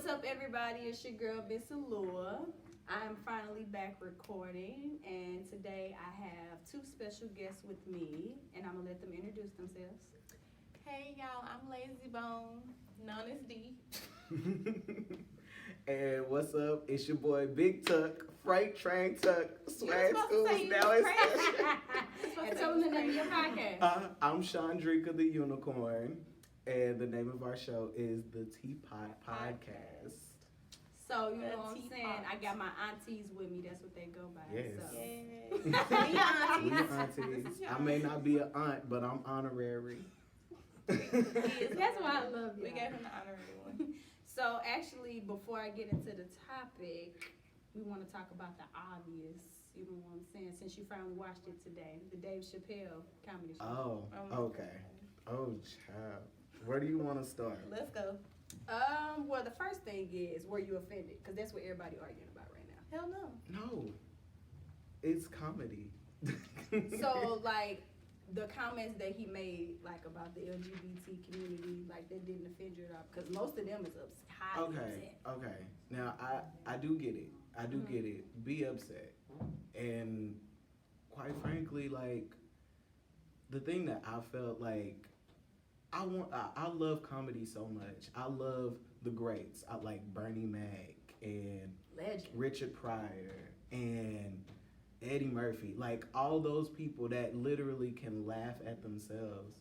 What's up, everybody? It's your girl, Miss Allure. I'm finally back recording, and today I have two special guests with me, and I'm gonna let them introduce themselves. Hey y'all, I'm Lazy Bone, known as D. And what's up? It's your boy Big Tuck, Freight Train Tuck, Swag supposed to Schools say you now was in crazy. session. And tell them the name of your podcast. I'm Chandrika the Unicorn, and the name of our show is the Teapot Podcast. So, you know what I'm Teapot. saying? I got my aunties with me. That's what they go by. Yes. So. We aunties. I may not be an aunt, but I'm honorary. That's why I love you. We gave him the honorary one. So, actually, before I get into the topic, we want to talk about the obvious. You know what I'm saying? Since you finally watched it today, the Dave Chappelle comedy show. Oh, okay. Oh, child. Where do you want to start? Let's go. Well, the first thing is, were you offended? Because that's what everybody arguing about right now. Hell no. No. It's comedy. So, like, the comments that he made, like, about the LGBT community, like, that didn't offend you at all? Because most of them is highly upset. Okay. Now, I do get it. I do get it. Be upset. And quite frankly, like, the thing that I felt like, I love comedy so much. I love the greats. I like Bernie Mac and Legend. Richard Pryor and Eddie Murphy. Like, all those people that literally can laugh at themselves.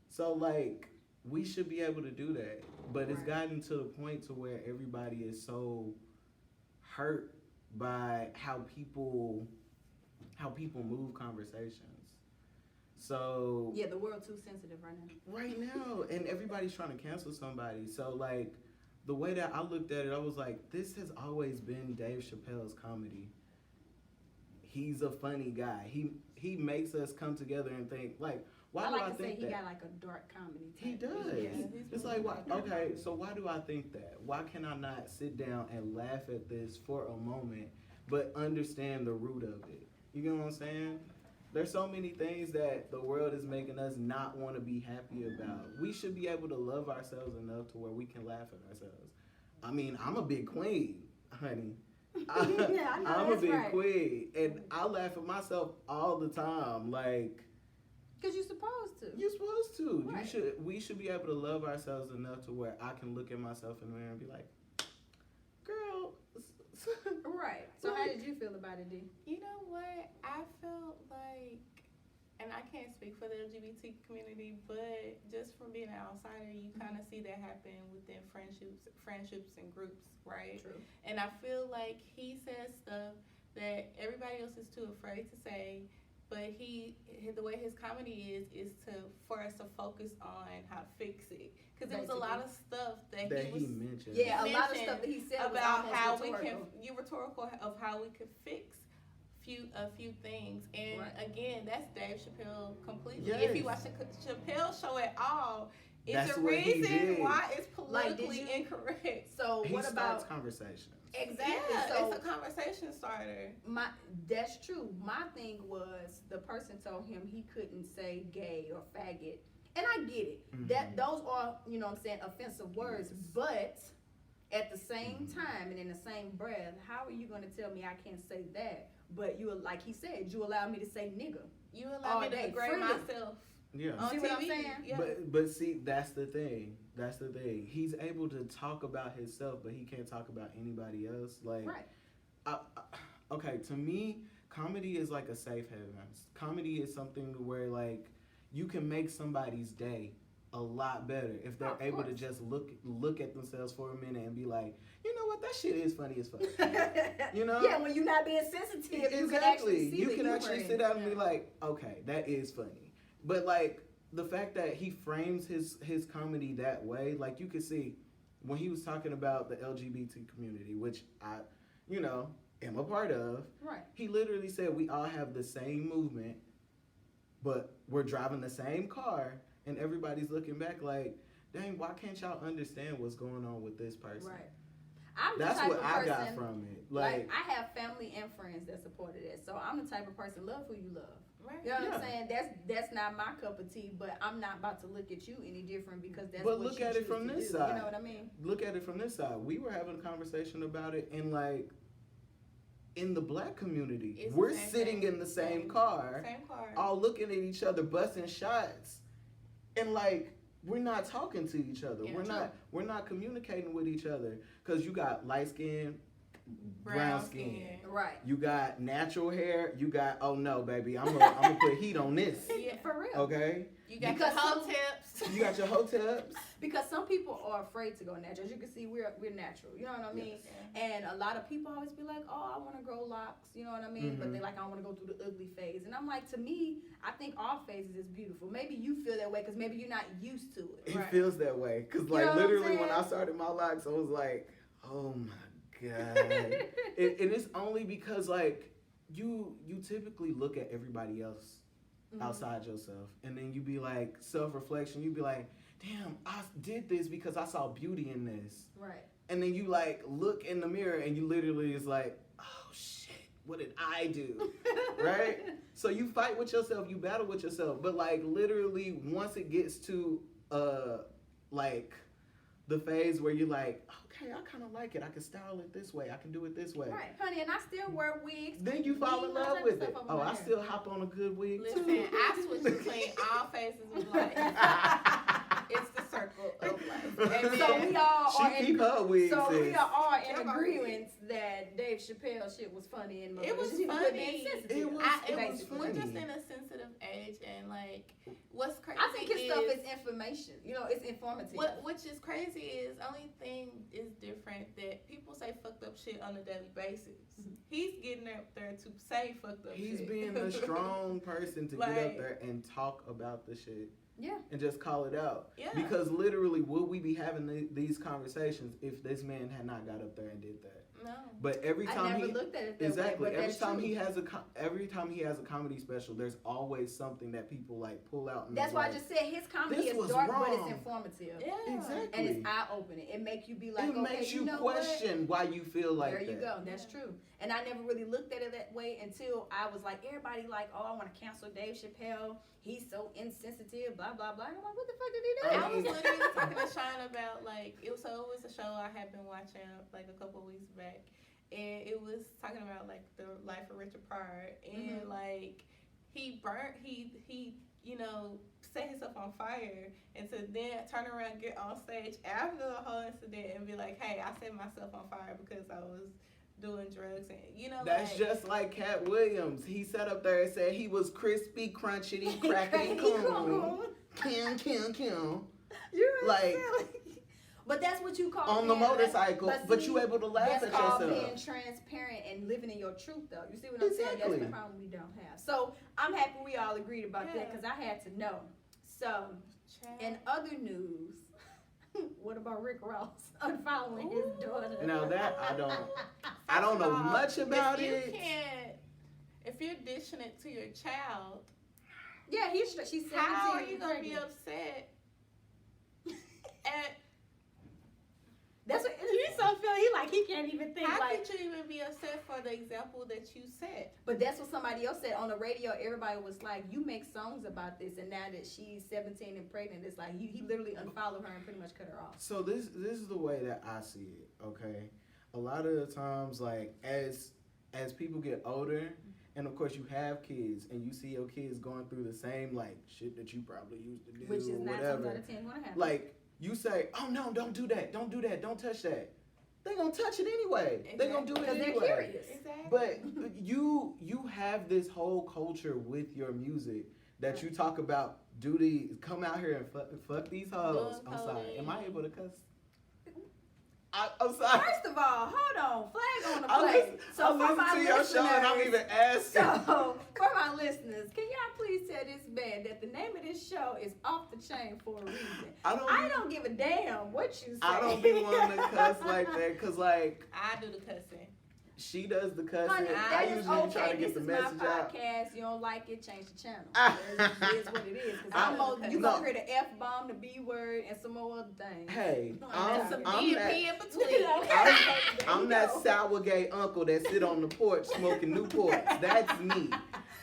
So, like, we should be able to do that. But it's gotten to the point to where everybody is so hurt by how people move conversations. So Yeah, the world too sensitive right now. right now, and everybody's trying to cancel somebody. So, like, the way that I looked at it, I was like, this has always been Dave Chappelle's comedy. He's a funny guy. He makes us come together and think, like, why I do I like to say think he that? got like a dark comedy type. He does. Yeah, It's like, why, okay, so why do I think that? Why can I not sit down and laugh at this for a moment, but understand the root of it? You know what I'm saying? There's so many things that the world is making us not want to be happy about. We should be able to love ourselves enough to where we can laugh at ourselves. I mean, I'm a big queen, honey. Yeah, I know, I'm a that's big right. queen, and I laugh at myself all the time. Like, Because you're supposed to. you're supposed to. Right. We should be able to love ourselves enough to where I can look at myself in the mirror and be like, girl. Right. So how did you feel about it, D? You know what? I felt like, and I can't speak for the LGBT community, but just from being an outsider, you kind of see that happen within friendships and groups, right? True. And I feel like he says stuff that everybody else is too afraid to say, but the way his comedy is for us to focus on how to fix it, because there was a lot of stuff that he mentioned. Yeah, a lot of stuff that he said about was how almost rhetorical of how we could fix a few things. And again, that's Dave Chappelle completely. Yes. If you watch the Chappelle show at all, it's That's a what he reason did. why it's Like, politically incorrect. So He what starts about conversations. exactly? Yeah, So it's a conversation starter. that's true. My thing was the person told him he couldn't say gay or faggot, and I get it. Mhm. That those are, you know what I'm saying, offensive words, but at the same time and in the same breath, how are you going to tell me I can't say that? But you, like he said, you allow me to say nigga. You allow me to degrade freely. myself Yeah. on See TV. what I'm saying? Yeah. But see, that's the thing. That's the thing. He's able to talk about himself, but he can't talk about anybody else. Like, Right. Okay, to me, comedy is like a safe haven. Comedy is something where, like, you can make somebody's day a lot better if they're Of able to course. just look at themselves for a minute and be like, you know what, that shit is funny as fuck. You know? Yeah, when you're not being sensitive, you can actually see You the can humor actually in sit it. down and be like, okay, that is funny. But, like, the fact that he frames his comedy that way, like, you could see when he was talking about the LGBT community, which I, you know, am a part of. Right. He literally said we all have the same movement, but we're driving the same car, and everybody's looking back like, dang, why can't y'all understand what's going on with this person? Right. I'm the That's type what of I person, got from it. Like I have family and friends that supported it. So I'm the type of person, love who you love. Right. You know what I'm saying? That's not my cup of tea, but I'm not about to look at you any different because that's But what look you at it choose from to this do. side. You know what I mean? Look at it from this side. We were having a conversation about it, and like in the black community, It's we're the same sitting thing. in the same car, all looking at each other, busting shots, and like we're not talking to each other. Yeah, We're not communicating with each other because you got light skin, brown skin. Right. You got natural hair. You got, oh no, baby, I'm gonna put heat on this. Yeah, for real. Okay. You got Because your whole tips. You got your hoteps. Because some people are afraid to go natural. As you can see, we're natural. You know what I mean? Yes. And a lot of people always be like, "Oh, I want to grow locks." You know what I mean? But Mhm. they like, "I want to go through the ugly phase." And I'm like, to me, I think all phases is beautiful. Maybe you feel that way because maybe you're not used to it. It feels that way because, like, know what I'm literally when I saying? started my locks, I was like, oh my god. And it's only because like you typically look at everybody else outside yourself, and then you be like self-reflection. You be like, damn, I did this because I saw beauty in this. Right. And then you like look in the mirror and you literally is like, oh shit, what did I do? Right? So you fight with yourself, you battle with yourself, but like literally once it gets to like the phase where you're like, okay, I kind of like it. I can style it this way. I can do it this way. Right, honey, and I still wear wigs. Then you fall in love with it. Oh, I still. still hop on a good wig Listen, too. I switch between all phases of life. It's the circle of life. And So we all are She keep her wigs. So we sis. are all in Come on. agreement that Dave Chappelle shit was funny and It was malicious. He funny. being sensitive. It was basically. We're just funny. in a sensitive age, and like, what's crazy I think his is, stuff is information. You know, it's informative. which is crazy is only thing is different that people say fucked up shit on a daily basis. He's getting up there to say fucked up He's shit. being a strong person to get up Like- there and talk about the shit. Yeah. And just call it out. Yeah. Because literally, would we be having these conversations if this man had not got up there and did that? No. But every time I never looked at it that exactly way, but every that's time true. every time he has a comedy special, there's always something that people like pull out. And That's be why I like, just said his comedy this is was dark, but it's wrong. informative. Yeah. Exactly. And it's eye-opening. It makes you be like, it okay, makes you know question why you feel what? like There you that. go. That's true. And I never really looked at it that way until I was like, everybody like, oh, I want to cancel Dave Chappelle. He's so insensitive, blah, blah, blah. And I'm like, what the fuck did he do? I was literally talking to Sean about like it was a show I had been watching like a couple of weeks back, and it was talking about like the life of Richard Pryor, and like he you know set himself on fire, and to then turn around and get on stage after the whole incident and be like, hey, I set myself on fire because I was doing drugs, and you know That's like, just like Cat Williams. He sat up there and said he was crispy, crunchity, crackety, cool. Kim. You're Like, silly. But that's what you call on the being, motorcycle, but see, you able to laugh that's at called yourself. being transparent and living in your truth, though. You see what I'm saying? That's Exactly. the problem we don't have. So I'm happy we all agreed about that Yeah. because I had to know. So in other news, what about Rick Ross unfollowing his daughter? Now that I don't know much about it. If you're dishing it to your child, Yeah, she's 17. how are you gonna pregnant. be upset? And That's what he so feel. He like he can't even think how like. could you even be upset for the example that you set? But that's what somebody else said on the radio. Everybody was like, "You make songs about this," and now that she's 17 and pregnant, it's like he literally unfollowed her and pretty much cut her off. So this is the way that I see it. Okay, a lot of the times, like as people get older, and of course you have kids, and you see your kids going through the same like shit that you probably used to do, Which is or 9 times whatever. out of 10 gonna happen. Like you say, "Oh no, don't do that, don't do that, don't touch that." They gonna touch it anyway. They gonna do it because anyway. they're curious. Exactly. But you have this whole culture with your music that you talk about. Come out here and fuck these hoes. I'm sorry. Am I able to cuss? I'm sorry. First of all, hold on, flag on the I plate. listen, So I for listen my to your show and I'm listeners- even asking. So, for my listeners, can y'all please tell this man that the name of this show is Off the Chain for a reason? I don't give a damn what you say. I don't be wanting to cuss like that because like I do the cussing. She does the cussing. Honey, I that is usually okay. try to This get the is message my out. podcast. You don't like it, change the channel. It is what it is. Because you gonna hear the F-bomb, the B-word, and some more other things. Hey, and some I'm D that. and P in between. I'm that sour gay uncle that sit on the porch smoking Newports. That's me.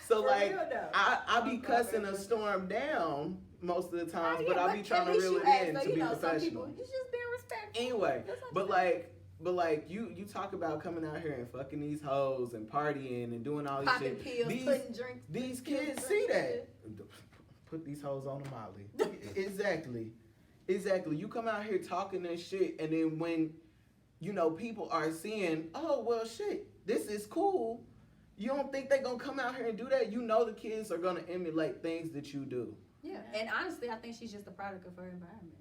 So For like, real, though. I be cussing a storm down most of the times, but I be at trying to least reel you it ask, in though, to you be know, some professional. people, you just being respectful. Anyway, That's but understandable. like you talk about coming out here and fucking these hoes and partying and doing all this Popping shit. pills, putting drinks. These pills, kids drinks, see and that. Put these hoes on the Molly. Exactly. You come out here talking that shit, and then when people are seeing, oh well, shit, this is cool. You don't think they gonna come out here and do that? You know the kids are gonna emulate things that you do. Yeah, and honestly, I think she's just a product of her environment.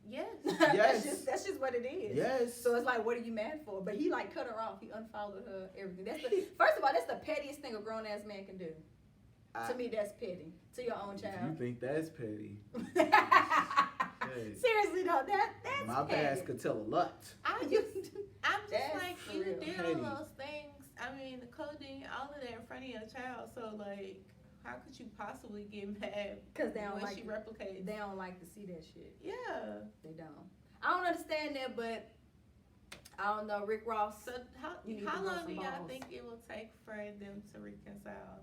Yes. Yes. That's just what it is. Yes. So it's like, what are you mad for? But he like cut her off. He unfollowed her. Everything. First of all, that's the pettiest thing a grown ass man can do. To me, that's petty. To your own You child. think that's petty? Hey, Seriously though, that's my petty. past could tell a lot. I'm You- just That's like, for you real. did Petty. all those things. I mean, the coding, all of that in front of your child. So like, how could you possibly get mad Cause they don't when like she replicates? they don't like to see that shit. Yeah. They don't. I don't understand that, but I don't know. Rick Ross So You need how to grow long do some y'all balls. think it will take for them to reconcile?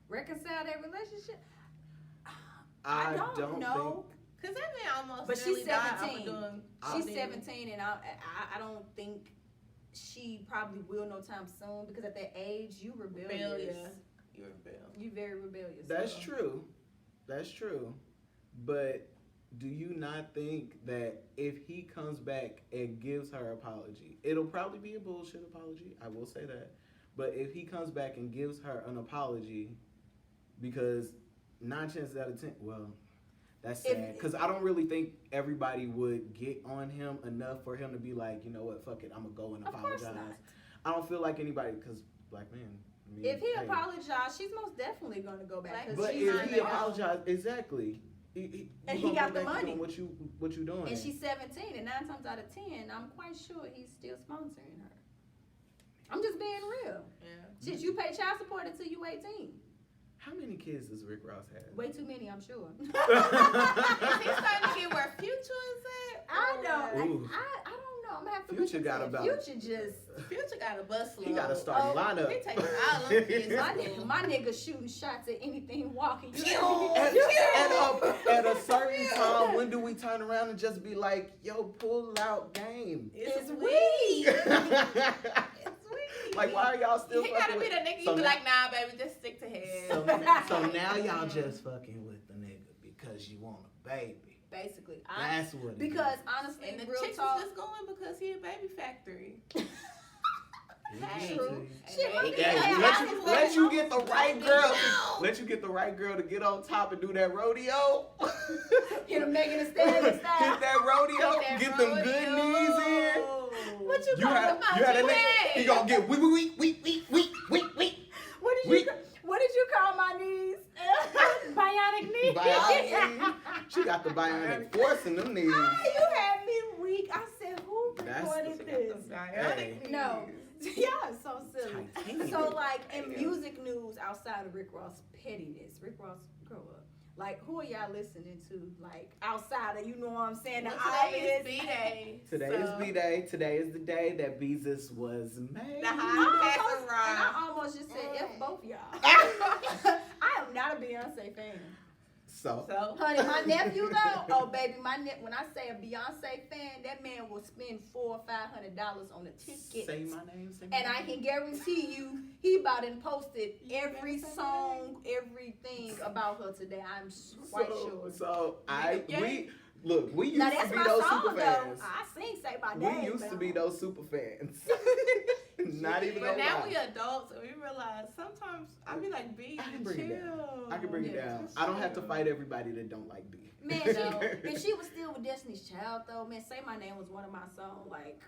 reconcile their relationship. I don't don't know. Cause that man almost But she's nearly died off of 17. doing She's codeine. 17, and I don't think she probably will no time soon because at that age you rebellious. Rebellious. You rebel. You very rebellious. That's so. true. That's true. But do you not think that if he comes back and gives her apology, it'll probably be a bullshit apology, I will say that. But if he comes back and gives her an apology, because 9 chances out of 10, well, that's sad. Because I don't really think everybody would get on him enough for him to be like, you know what, fuck it, I'm going to go and Of course apologize. not. I don't feel like anybody, because black men. I mean, If he hey. apologized, she's most definitely going to go back. 'cause But she's if not he now. apologized, exactly. And you he gonna got go the back to money. doing what you doing? And she's 17, and 9 times out of 10, I'm quite sure he's still sponsoring her. I'm just being real. Yeah. Shit, you pay child support until you 18. How many kids does Rick Ross have? Way too many, I'm sure. Is he starting to get where Future is at? I don't. Ooh. I don't know. I'm gonna have to Future look got into it. about- Future just. Future got a bus load. He got to start Oh, lineup. He taking all them kids. My nigga shooting shots at anything walking. You At, know? at a certain time, when do we turn around and just be like, yo, pull out game? It's weed. weed. Like, why are y'all still He fucking gotta be with the nigga. so You be now- like, nah, baby, just stick to him. So now y'all just fucking with the nigga because you want a baby. Basically, That's what it because honestly, And the real chicks talk. is just going because he a baby factory. is. Hey. True. Hey, Shit, my hey, nigga, Yeah, hey, let you get the right girl. No. Let you get the right girl to get on top and do that rodeo. Hit a Megan Thee Stallion style. Hit that rodeo. Hit that Get them good rodeo. knees in. What you You call had him? that nigga. He gonna get wee. What did you call my knees? Bionic knees. Bionic knee. She got the bionic force in them knees. Ah, you had me weak. I said, who That's- recorded this? Hey. No. Yeah, so silly. Titanium. So like in music news outside of Rick Ross pettiness, Rick Ross grow up. Like who are y'all listening to? Like outside of, you know what I'm saying? The Well, today obvious. is B-Day. Today is B-Day. Today is the day that Beezus was made. The I high almost, and I pass almost just said F both y'all. I am not a Beyonce fan. So, Honey, my nephew though, oh baby, when I say a Beyonce fan, that man will spend $400 or $500 on a ticket. say my name. Say my And I name. can guarantee you, he about and posted every song, everything about her today. I'm quite sure. So Yeah. we used Now to that's be my those song super though. fans. I sing Say My Name. We used to but be I those super fans. Not even But gonna now lie. we adults and we realize sometimes I be like, B, I can bring it down. chill. I can bring it Yeah. down. I don't have to fight everybody that don't like B. Man, if she was still with Destiny's Child though, man, Say My Name was one of my songs. Like,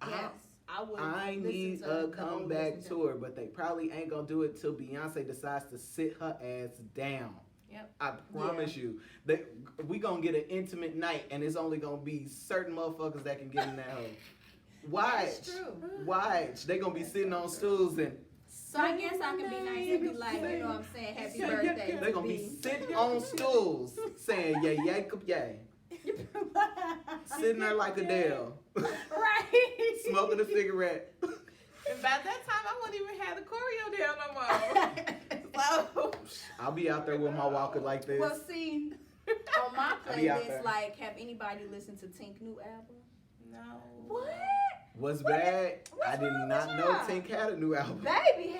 yes, I would. I listen need to a the old comeback Destiny's tour, but they probably ain't gonna do it till Beyonce decides to sit her ass down. Yep. I promise you. We gonna get an intimate night, and it's only gonna be certain motherfuckers that can get in that hole. Watch. That's true. Watch. They gonna be sitting on stools and So I guess I can be nice and be like, you know what I'm saying, happy birthday. they gonna be sitting on stools saying yay, Jacob, yay. Sitting there like Adele, Right. smoking a cigarette. And by that time, I wouldn't even have the choreo down no more. So, I'll be out there with my walker like this. Well, see, on my I be out there. playlist, like, have anybody listened to Tink new album? no. What? What's What bad? what's I did wrong not with know y'all? Tink had a new album. Baby,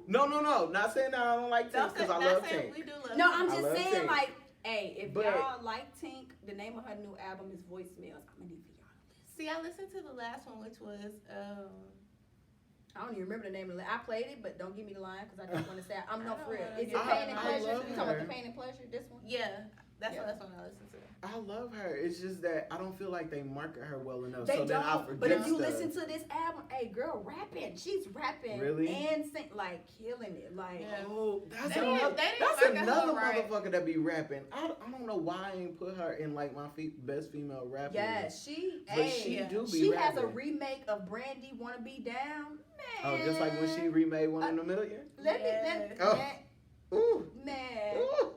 No. Not saying that I don't like Tink because I love Tink. We do love no, Tink. I'm I just love saying, Tink. like, hey, if But- y'all like Tink, the name of her new album is Voicemails. I'm gonna need for y'all to listen. See, I listened to the last one, which was I don't even remember the name of it. I played it, but don't give me the line because I just want to say I'm no I don't for real. wanna Is it get Pain and I Pleasure? love You talking about her. the Pain and Pleasure? This one? yeah, that's Yeah. the last one I listened to. I love her. It's just that I don't feel like they market her well enough. They so then I don't. forget But if you stuff. listen to this album, hey, girl, rapping. She's rapping Really? and sing, like killing it. Like, Yeah. Oh, that's They another, didn't that's market her another right. motherfucker that be rapping. I don't know why I ain't put her in like my best female rapper. yeah, list. she. But Hey, she yeah. do be she rapping. has a remake of Brandy "Wanna Be Down." Man, Oh, just like when she remade One in a Million. Let me, Oh. man, Ooh, man. ooh.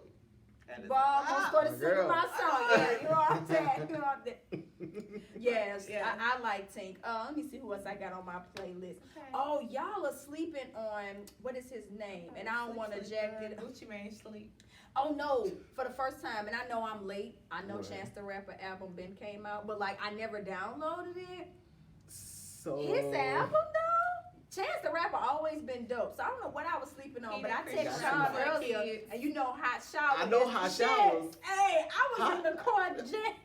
That is Bob, I'm a- started My singing girl. my song. Yeah, you know what I'm saying? You know what I'm saying? Yes, Yeah. I like Tink. Let me see who else I got on my playlist. Okay. Oh, y'all are sleeping on what is his name? And I don't want to jack it. Gucci Mane sleep. Oh no, for the first time, and I know I'm late. I know What? Chance the Rapper album been came out, but like I never downloaded it. So His album though, Chance the Rapper always been dope. So I don't know what I was sleeping on, He but I been texted Christian Sean for earlier, kids. and you know Hot Shower. I know is Hot the shit. Showers. Hey, I was Hot- in the car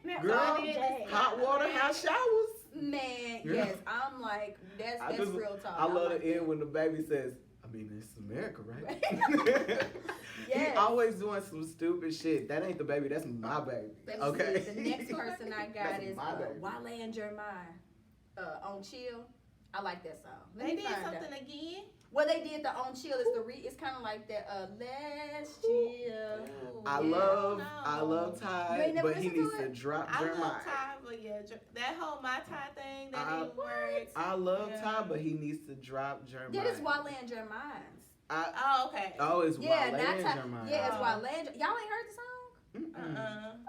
jamming Girl, all day. hot water, hot showers. Man, Girl. yes, I'm like that's just- real talk. I love like the end that. when the baby says, I mean, it's America, right? He Yes. always doing some stupid shit. That ain't the baby, that's my baby. Let me Okay. see. The next person I got That's is my baby. Wale and Jeremiah on Chill. I like that song. Let They me did find out. something again. Well, they did the on Chill. It's kind of like that. Let's chill. I Yeah. love You Ty, ain't never but he listened needs to to it? drop I Jeremiah. love Ty, but yeah, that whole My Ty thing, that I- didn't work. I love Yeah. Ty, but he needs to drop Jeremiah. Yeah, this Wale and Jeremiah. Oh, okay. Oh, it's Yeah, Wale not and Ty. Jeremiah. Yeah, it's Oh. Wale and Y'all ain't heard the song? Mm-mm.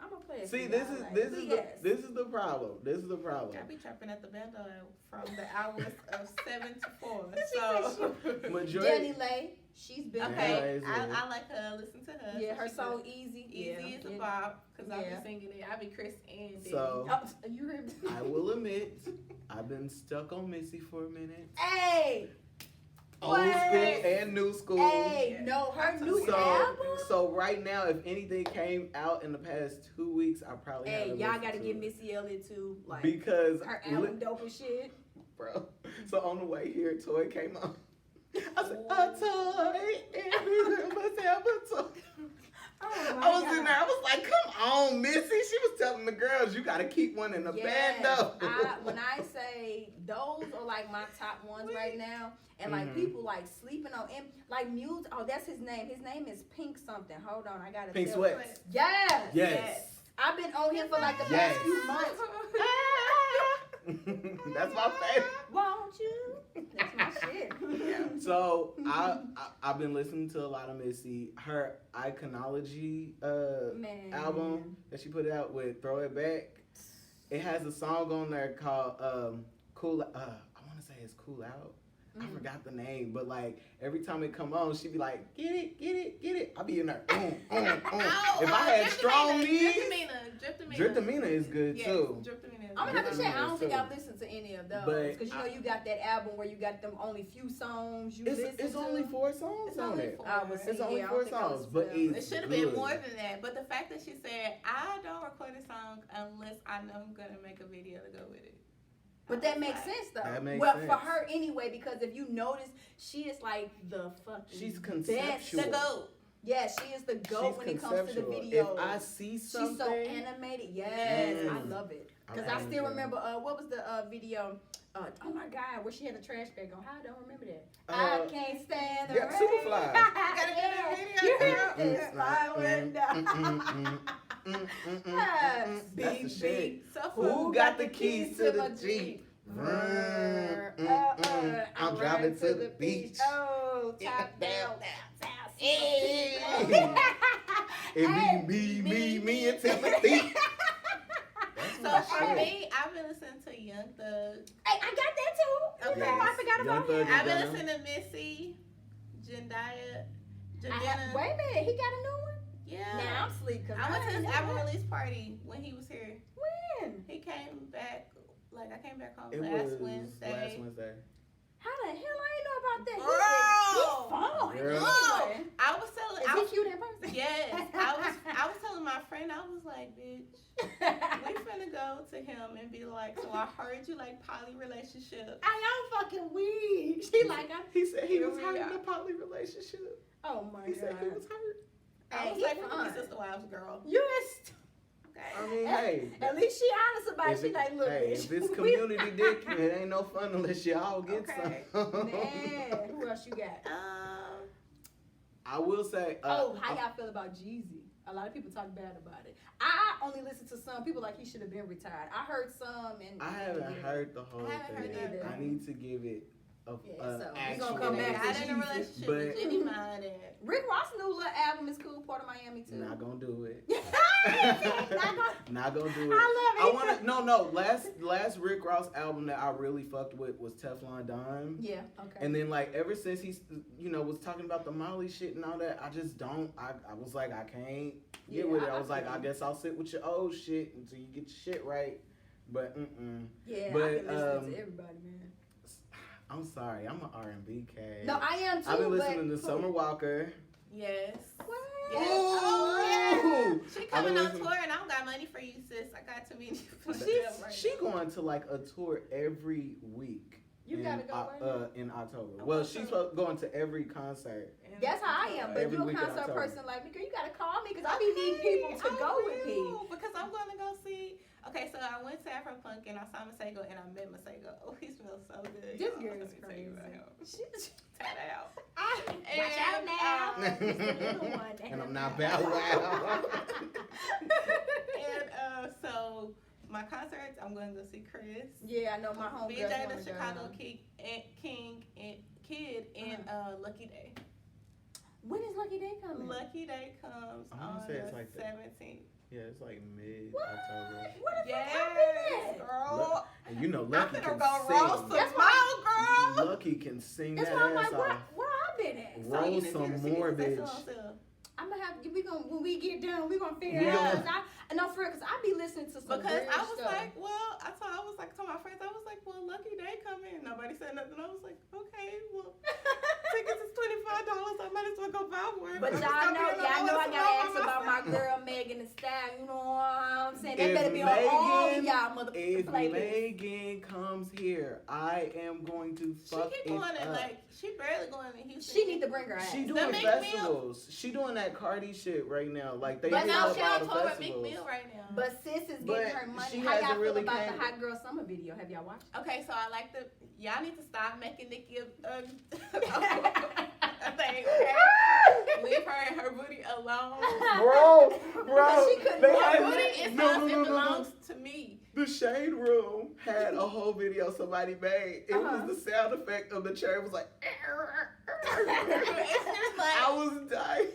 I'm gonna play it. See, for this y'all, is like, this but is yes. this is the problem. This is the problem. I be trapping at the bando from the hours of 7 to 4. She So, Majority. Danny Lay, she's been okay, Yeah, I like her. Listen to her. Yeah, So her she song good. Easy. Easy Yeah. is a bop because I Yeah. be singing it. I be Chris and Danny. So Oh, you hear me? I will admit, I've been stuck on Missy for a minute. Hey, Old What? school and new school. hey, Yeah. no, her I new told you. album. So right now, if anything came out in the past 2 weeks, I probably Hey, haven't y'all listened gotta to give it. Missy Elliott too. Like Because her album dope as shit. bro. So on the way here, Toy came on. I said, a toy, every girl must have a toy. Oh I was in there. I was like, "Come on, Missy." She was telling the girls, "You gotta keep one in the Yes, bando." when I say those are like my top ones right now, and like Mhm. people like sleeping on him, like Muse. Oh, that's his name. His name is Pink something. Hold on, I gotta. Pink tell Sweats. Yes. Yes. I've been on him for like the Yes. past few months. That's my favorite. Won't you? That's my shit. So I've been listening to a lot of Missy. Her Iconology Man. album that she put out with Throw It Back. It has a song on there called Cool. I want to say it's Cool Out. I forgot the name, but like every time it come on, she be like, "Get it, get it, get it." I be in there. Oh, If I had strong knees, Driptamina. Driptamina is good Yes, too. Driptamina is I'm gonna have to Driptamina check. I don't is think too. I've listened to any of those But because you know you got that album where you got them only few songs you listen It's to. only 4 songs It's on only it. 4. I would say, It's only yeah, I 4 don't think I songs, listened but to them. it's It should have good. been more than that, but the fact that she said, I don't record a song unless I know I'm going to make a video to go with it. But that makes sense though. That makes well, sense. for her anyway, because if you notice, she is like the fucking She's best. conceptual. The GOAT. Yeah, she is the goat She's when it comes to the conceptual. video. If I see something, She's so animated. Yes, I Mm. love it. I'm Because I still angry. remember, what was the video? Oh my God, where she had a trash bag on. How I don't remember that. Uh, I can't stand the yeah, rain. Superfly. Gotta get that video. You hear this? I went down. That's the Beep, shit. beep. So Who got the keys to the Jeep? I'm driving to the beach. Oh, top down. Hey. It be me and Timothy. So for me, I've been listening to Young Thug. Hey, I got that too. Okay. I forgot Young about Thug him. I've been Gunna. listening to Missy, Jendaya, Wait Jadena. a minute, he got a new one? Yeah. Now I'm asleep. I went to his album release party when he was here. When? He came back, like I came back home It last was Wednesday. last Wednesday. How the hell I ain't know about that? Girl. He's fine. Girl. Anyway. I was telling, Is I he was, cute in person? yes, I was telling my friend, I was like, bitch, we finna go to him and be like, so I heard you like poly relationship. I am fucking weak. She like, He said he Here was we hurt in are. a poly relationship. oh my He god. said he was hurt. I Hey, was he like, look fine. at me, sister wives, girl. You is. I Okay. mean, hey. At least she honest about it. She like, look, hey, bitch. if it's community dick, it ain't no fun unless y'all get Okay. some. Man, who else you got? I will say. How y'all feel about Jeezy? A lot of people talk bad about it. I only listen to some people like he should have been retired. I heard some and I haven't heard the whole I haven't thing. heard that. I need to give it a Yeah, an so we actual. gonna come back I to in a Jesus. relationship But- with Jenny minded. Rick Ross' new little album is cool. Port of Miami too. Not gonna do it. Not gonna- Not gonna do it. I love it. want to. No. Last Rick Ross album that I really fucked with was Teflon Dime. Yeah. Okay. And then like ever since he's was talking about the Molly shit and all that, I just don't. I was like I can't get Yeah, with it. I I was like feel I you. guess I'll sit with your old shit until you get your shit right. But yeah, but, I've been listening to everybody, man. I'm sorry, I'm an R&B cat. No, I am too. I've been but listening to Summer Walker. Yes. What? Yes. Ooh. Oh, yeah. She I've coming been on listening- tour and I don't got money for you, sis. I got too many. She going to like a tour every week. You gotta go right in October. I'm Well, going she's to- going to every concert. That's how I am. But Every you a week in concert October. person like me, girl. You gotta call me because I be needing people to go with me. Because I'm going to go see. Okay, so I went to Afropunk and I saw Masego and I met Masego. Oh, he smells so good. This y'all. girl Let is me tell you crazy. about him. She- Tat out. Watch out now. And, It's the little one. And I'm not Bow Wow. And so my concerts, I'm going to go see Chris. Yeah, I know my homegirls BJ wanna the go. Chicago King and Kid and Lucky Day. When is Lucky Day coming? Lucky Day comes I wanna on say the it's like the- 17th. Yeah, it's like mid What? October. What the fuck Yes, happened? girl. And you know I'm Lucky finna can go roll some sing. That's girl. Lucky can sing That's that why I'm ass like, off. where I been at? Roll you need to some hear the more, tickets, bitch. that's on sale. I'm gonna have when we get done, we gonna figure We it out. gonna- No, for real, cause I be listening to some Because weird I was stuff. like, well, I was like, to my friends, I was like, well, Lucky Day coming. Nobody said nothing. I was like, okay, well, tickets is $25. I might as well go buy one. But I'm y'all know, just gonna I be gotta ask alone about my myself. girl Megan Thee Stallion. You know what I'm saying? That If better be on all of Megan- y'all motherfucking If playlists. Megan comes here, I am going to She fuck keep it going in, up. like, she barely going in Houston. She need to bring her ass. She The doing Meek festivals. She doing that Cardi shit right now. Like they But hit now up she all on the tour with Meek festivals. Mill right now. But sis is But getting her money. she How y'all hasn't feel really about came- the Hot Girl Summer video? Have y'all watched? Okay, so I like y'all need to stop making Nicki a thing, okay? Leave her and her booty alone. Bro, She couldn't they walk. had- Her booty is hers, it belongs to me. The Shade Room had a whole video somebody made. It Uh-huh. was the sound effect of the chair. It was like, It's just like, I was dying.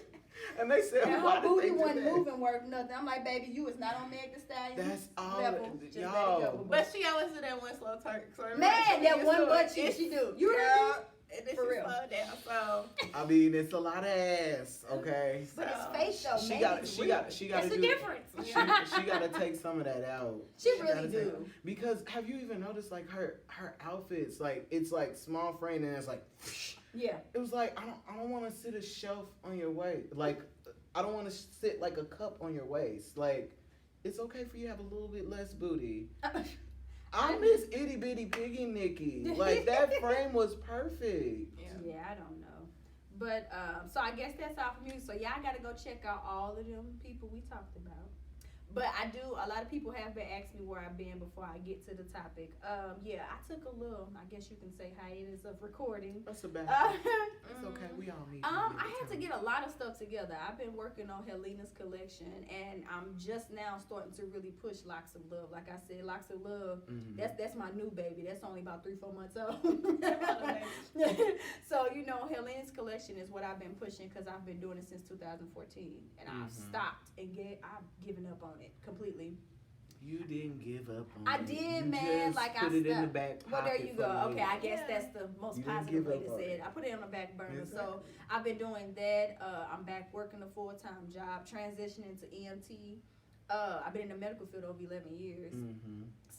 And they said, And why her did booty they do wasn't that? moving worth nothing. I'm like, baby, you is not on Meg Thee Stallion That's all. level. Just let it Y'all. go. but she always do that one slow turk. So Man, that she one used to butt it. cheek It's- she do. You heard Girl, me? and then For she real. slowed down. So I mean, it's a lot of ass, okay? But it's fake though. She Meg got, is she real. got, she got It's to a do. difference. She got to take some of that out. She gotta really take- do. Because have you even noticed like her outfits? Like it's like small frame and it's like. Yeah. It was like I don't want to sit a shelf on your waist. Like I don't want to sit like a cup on your waist. Like it's okay for you to have a little bit less booty. I miss itty bitty piggy Nikki. Like that frame was perfect. Yeah, I don't know. But so I guess that's all from you. So y'all gotta go check out all of them people we talked about. But I do. A lot of people have been asking me where I've been before I get to the topic. Yeah, I took a little, I guess you can say, hiatus of recording. That's a bad. It's okay. We all need. I had to get a lot of stuff together. I've been working on Helena's collection, and I'm just now starting to really push Locks of Love. Like I said, Locks of Love. That's my new baby. That's only about 3-4 months old. So Helena's collection is what I've been pushing because I've been doing it since 2014, and I've stopped and I've given up on it completely. You didn't give up on I it. did, You man. just Like put I it in the stopped. back Well, there pocket you for go. later. Okay, I guess Yeah. that's the most You didn't positive give way up to on say it. it. I put it on the back burner. Exactly. So I've been doing that. I'm back working a full-time job, transitioning to EMT. I've been in the medical field over 11 years.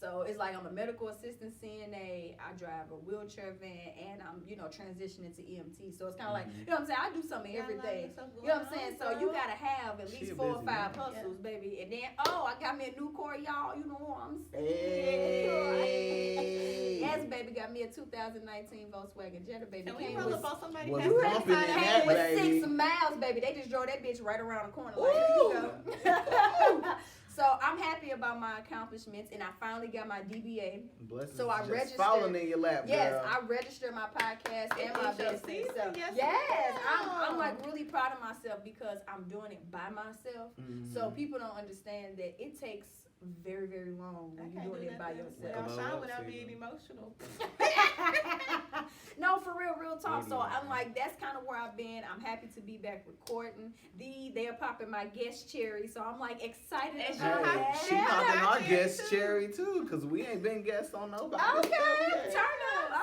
So it's like I'm a medical assistant CNA. I drive a wheelchair van, and I'm transitioning to EMT. So it's kind of like what I'm saying. I do something every day. You know what I'm saying? So you gotta have at least 4 or 5 hustles, baby. And then I got me a new car, y'all. You know what I'm saying? Hey. Yes, baby, got me a 2019 Volkswagen Jetta, baby. And we Came roll with, up on somebody Was passing bumping outside in the that, house. came with baby. 6 miles, baby. They just drove that bitch right around the corner. Like, Woo! here you go. So I'm happy about my accomplishments, and I finally got my DBA. Blessings So I just registered- falling in your lap, Yes, girl. I registered my podcast and my It's your business. season, So, yes, yes, I'm ma'am. like really proud of myself because I'm doing it by myself. So people don't understand that it takes very, very long when you're doing it by yourself. Without Sean, without being emotional. No, for real talk. So I'm like, that's kind of where I've been. I'm happy to be back recording. They are popping my guest cherry, so I'm like excited And about Hey, that. she popping our Cherry guest too. cherry too, cause we ain't been guests on nobody. Okay, Yeah. turn up.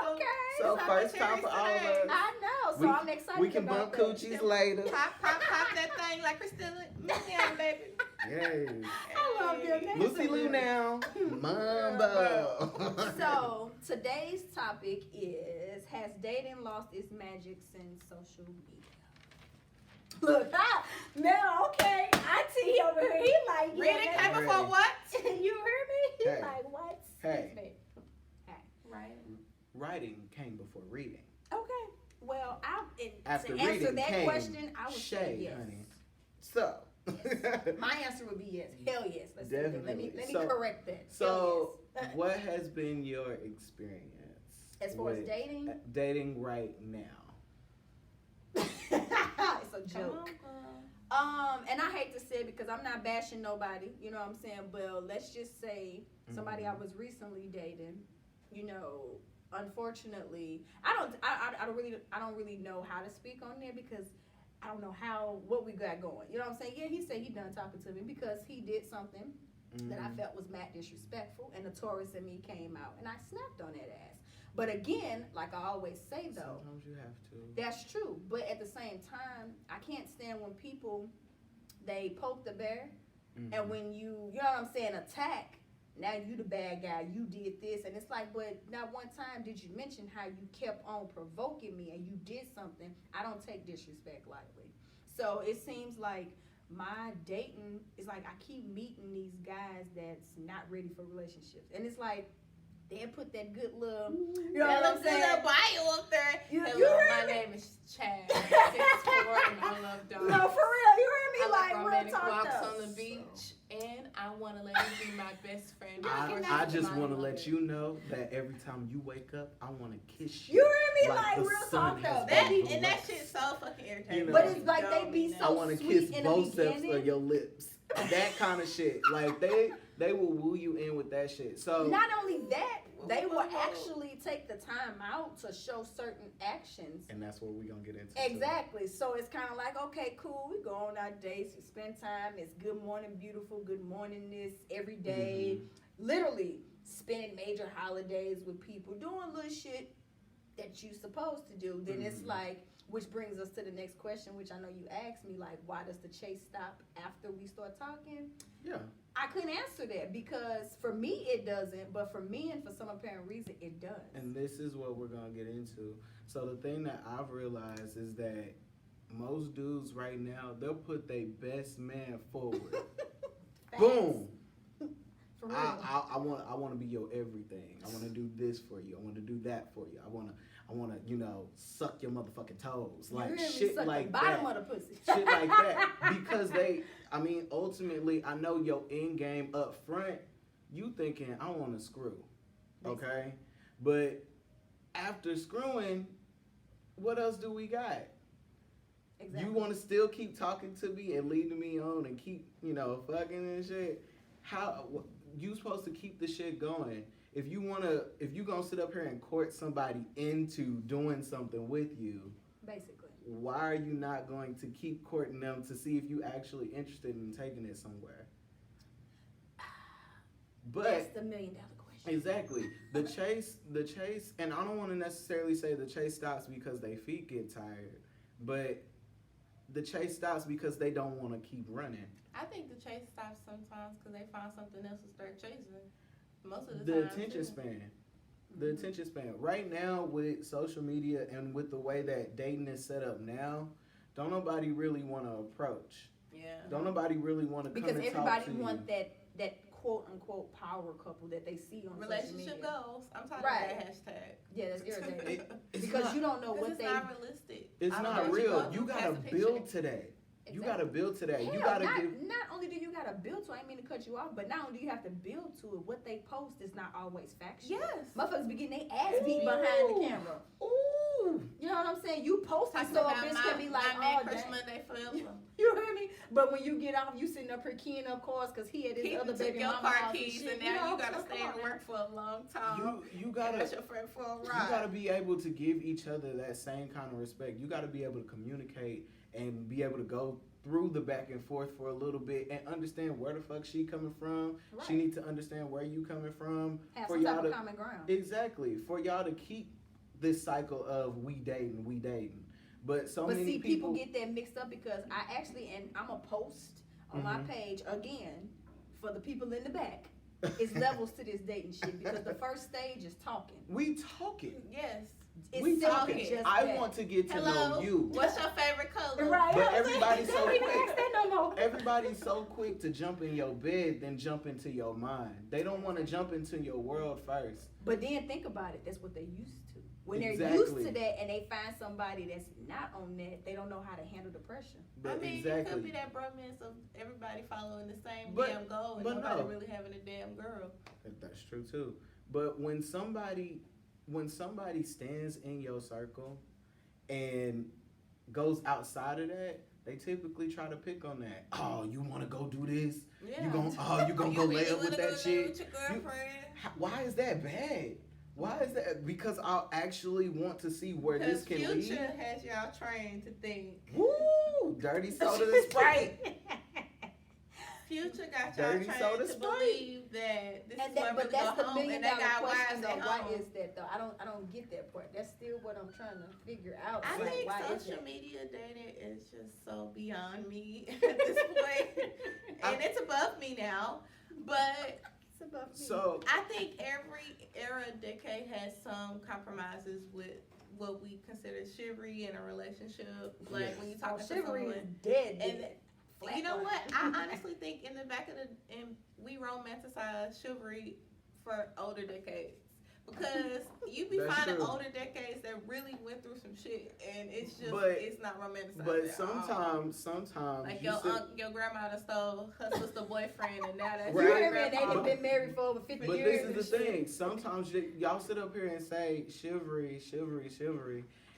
So- Okay. So Pop first the time for all of cherries us. today. I know. So We- I'm excited We can about bump that. coochies later. Pop that thing like Christina. Yeah, baby. Yay. I love them. They Lucy so Lou good. now. Mambo. So today's topic is: has dating lost its magic since social media? Look, now okay, I see over here. He like, yeah, Reading that- came before what? You heard me? He Hey. like, what? Hey. Hey. Right. Writing came before reading. Okay. Well, After to answer reading that came question, I would say Shay, yes. honey. So. My answer would be yes. Hell yes. Let's do that. Let Definitely. me So- correct that. So, Hell yes. what has been your experience As far as with dating? dating right now? It's a Come joke. on, girl. And I hate to say it because I'm not bashing nobody, you know what I'm saying? But let's just say somebody I was recently dating, unfortunately, I don't really know how to speak on there because I don't know what we got going. You know what I'm saying? Yeah, he said he done talking to me because he did something that I felt was mad disrespectful, and the Taurus in me came out, and I snapped on that ass. But again, like I always say though, Sometimes you have to. that's true. But at the same time, I can't stand when people they poke the bear, and when you know what I'm saying, attack. Now you the bad guy. You did this, and it's like, but not one time did you mention how you kept on provoking me, and you did something. I don't take disrespect lightly. So it seems like my dating is like I keep meeting these guys that's not ready for relationships, and it's like they put that good little, you know what I'm saying? Little bio up there. You Hello, heard my me? name is Chad. 6'4", and I love dogs. No, for real, you heard me? I Like like real romantic talk walks though. on the beach, and I want to let you be my best friend. I just want to let you know that every time you wake up, I want to kiss you. You heard me? Like Like the real sun talk has though. been They be, blessed. And that shit's so fucking irritating. You know. but it's like they be I so want to sweet kiss in the both sets beginning. of your lips. That kind of shit. Like they will woo you in with that shit. So Not only that, they will actually take the time out to show certain actions. and that's what we're gonna get into. Exactly. So it's kind of like, okay, cool. We go on our dates. We spend time. It's good morning, beautiful. Good morning, this every day. Literally spending major holidays with people, doing little shit that you supposed to do. Then it's like, which brings us to the next question, which I know you asked me, like, why does the chase stop after we start talking? Yeah. I couldn't answer that because for me it doesn't, but for men, for some apparent reason, it does. And this is what we're gonna get into. So the thing that I've realized is that most dudes right now, they'll put their best man forward. Boom. For real. I want to be your everything. I want to do this for you. I want to do that for you. I I want to, suck your motherfucking toes. You Like, hear me? shit Suck like the bottom that. of the pussy. Shit like that. Because ultimately, I know your end game up front, you thinking, I want to screw. Okay? But after screwing, what else do we got? Exactly. You want to still keep talking to me and leading me on and keep, fucking and shit? How you supposed to keep the shit going? If you gonna sit up here and court somebody into doing something with you, basically, why are you not going to keep courting them to see if you actually interested in taking it somewhere? But that's the $1 million question. Exactly. The chase, and I don't want to necessarily say the chase stops because their feet get tired, but the chase stops because they don't want to keep running. I think the chase stops sometimes because they find something else to start chasing. Most of the time. Attention too. span. The attention span. Right now with social media and with the way that dating is set up now, don't nobody really want to approach. Yeah. Don't nobody really want to come Because and everybody talk to want you. that quote unquote power couple that they see on social Relationship media. goals. I'm tired Right. of that hashtag. Yeah, that's irritating. It's because not, you don't know what It's they. not realistic. It's I don't not know what real. going You through gotta past the build picture. to that. Exactly. You gotta build to that. Hell, You gotta not, give. not only do you gotta build to it, I ain't mean to cut you off, but not only do you have to build to it, what they post is not always factual. Yes. Motherfuckers be getting their ass beat behind the camera. Ooh. You know what I'm saying? You post it Talking so a about bitch my, can be like, my man oh, Crush dang. Monday forever. You hear me? But when you get off, you sitting up here keying up cars because he had his He other took baby your mama car house keys shit, and now you gotta so stay come at on, work for a long time. You gotta. That's your friend for a You ride. gotta be able to give each other that same kind of respect. You gotta be able to communicate and be able to go through the back and forth for a little bit and understand where the fuck she coming from. Right. She needs to understand where you coming from. have for some y'all type to of common ground. exactly for y'all to keep this cycle of we dating. But But many see, people get that mixed up because I actually, and I'm going to post on my page again for the people in the back. It's levels to this dating shit because the first stage is talking. We talking. Yes. It's We simply talking. just I that. want to get to Hello. know you. What's your favorite color? Right. But I was everybody's like, so don't even quick. ask that no more. Everybody's so quick to jump in your bed than jump into your mind. They don't want to jump into your world first. But then think about it. That's what they're used to. When they're used Exactly. to that and they find somebody that's not on that, they don't know how to handle the pressure. I mean, exactly. it could be that bromance of everybody following the same But- damn goal and but nobody no. really having a damn girl. That's true too. But when somebody stands in your circle and goes outside of that, they typically try to pick on that. Oh, you want to go do this? Yeah. You gonna go lay up with that shit? With your girlfriend? Why is that bad? Why is that? Because I'll actually want to see where this can Future lead. has y'all trained to think. Woo! Dirty soda and Sprite. Future got y'all Dirty trained soda to Sprite. believe that this And is where but we that's go the home, million and they dollar got question wives though. at Why home. is that though? I don't get that part. That's still what I'm trying to figure out. I Like, think why is social that? media dating is just so beyond me at this point, and it's above me now. But It's about me. So I think every decade has some compromises with what we consider chivalry in a relationship. Like Yes. when you Oh, talk to chivalry is someone. dead. And dead. You know Flatline. what? I honestly think in the back of we romanticize chivalry for older decades. Because you be That's finding true. older decades that really went through some shit, and it's just But- it's not romanticized. but at all. sometimes Like you your grandma done stole her sister boyfriend, and now that's You Right. your hear me? And they grandpa. done been married for over 50 But years. this is the thing. Sometimes y'all sit up here and say chivalry.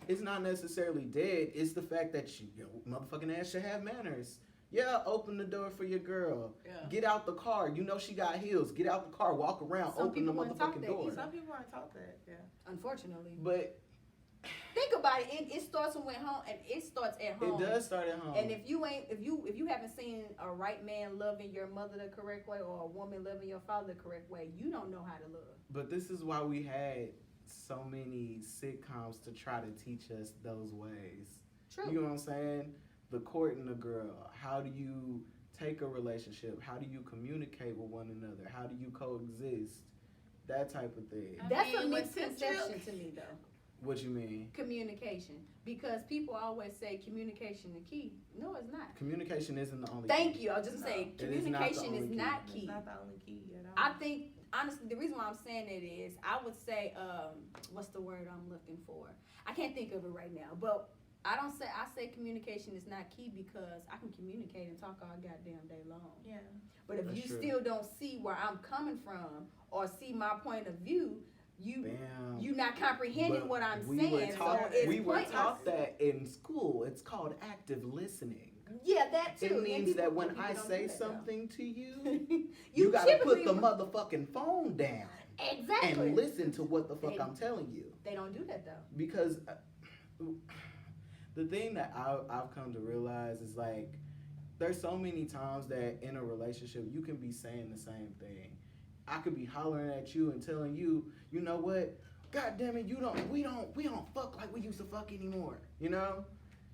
It's not necessarily dead. It's the fact that your motherfucking ass should have manners. Yeah, open the door for your girl. Yeah. Get out the car. You know she got heels. Get out the car. Walk around. Some Open the people wouldn't talk motherfucking that door. either. Some people aren't taught that. Yeah. Unfortunately. But Think about it. It starts when home, and it starts at home. it does start at home. And if you haven't seen a right man loving your mother the correct way or a woman loving your father the correct way, you don't know how to love. But this is why we had so many sitcoms to try to teach us those ways. True. You know what I'm saying? The courting a girl. How do you take a relationship? How do you communicate with one another? How do you coexist? That type of thing. That's I a mean, misconception to me, though. What you mean? Communication, because people always say communication the key. No, it's not. Communication isn't the only Thank key. you. I was just saying It is not the communication is only key. not It's key. not the only key at all. honestly, the reason why I'm saying it is, I would say, what's the word I'm looking for? I can't think of it right now, but I say communication is not key because I can communicate and talk all goddamn day long. Yeah. But if That's you true. still don't see where I'm coming from or see my point of view, you not comprehending But what I'm we saying. were taught, so it's we were pointless. taught that in school. It's called active listening. Yeah, that too. It And means people- that when people I don't say do that, though. something to you, you gotta typically put the motherfucking phone down exactly and listen to what the fuck I'm telling you. They don't do that though. Because the thing that I've come to realize is like, there's so many times that in a relationship you can be saying the same thing. I could be hollering at you and telling you, you know what? God damn it, we don't fuck like we used to fuck anymore. You know?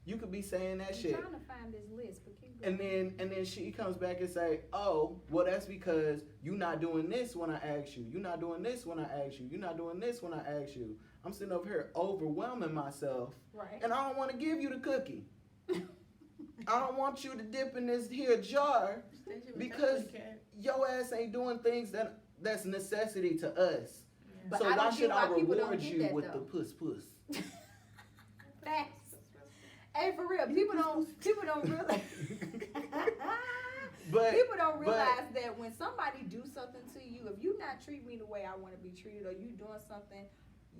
You could be saying that I'm shit. trying to find this list, but keep going. And then she comes back and say, oh, well that's because you not doing this when I ask you. You not doing this when I ask you. You not doing this when I ask you. I'm sitting over here overwhelming myself. Right. And I don't want to give you the cookie. I don't want you to dip in this here jar because your ass ain't doing things that's necessity to us. But so I don't why get should I why people don't reward get you that, with though. the puss? Facts. Hey, for real, people don't realize. But people don't realize that when somebody do something to you, if you not treat me the way I want to be treated, or you doing something,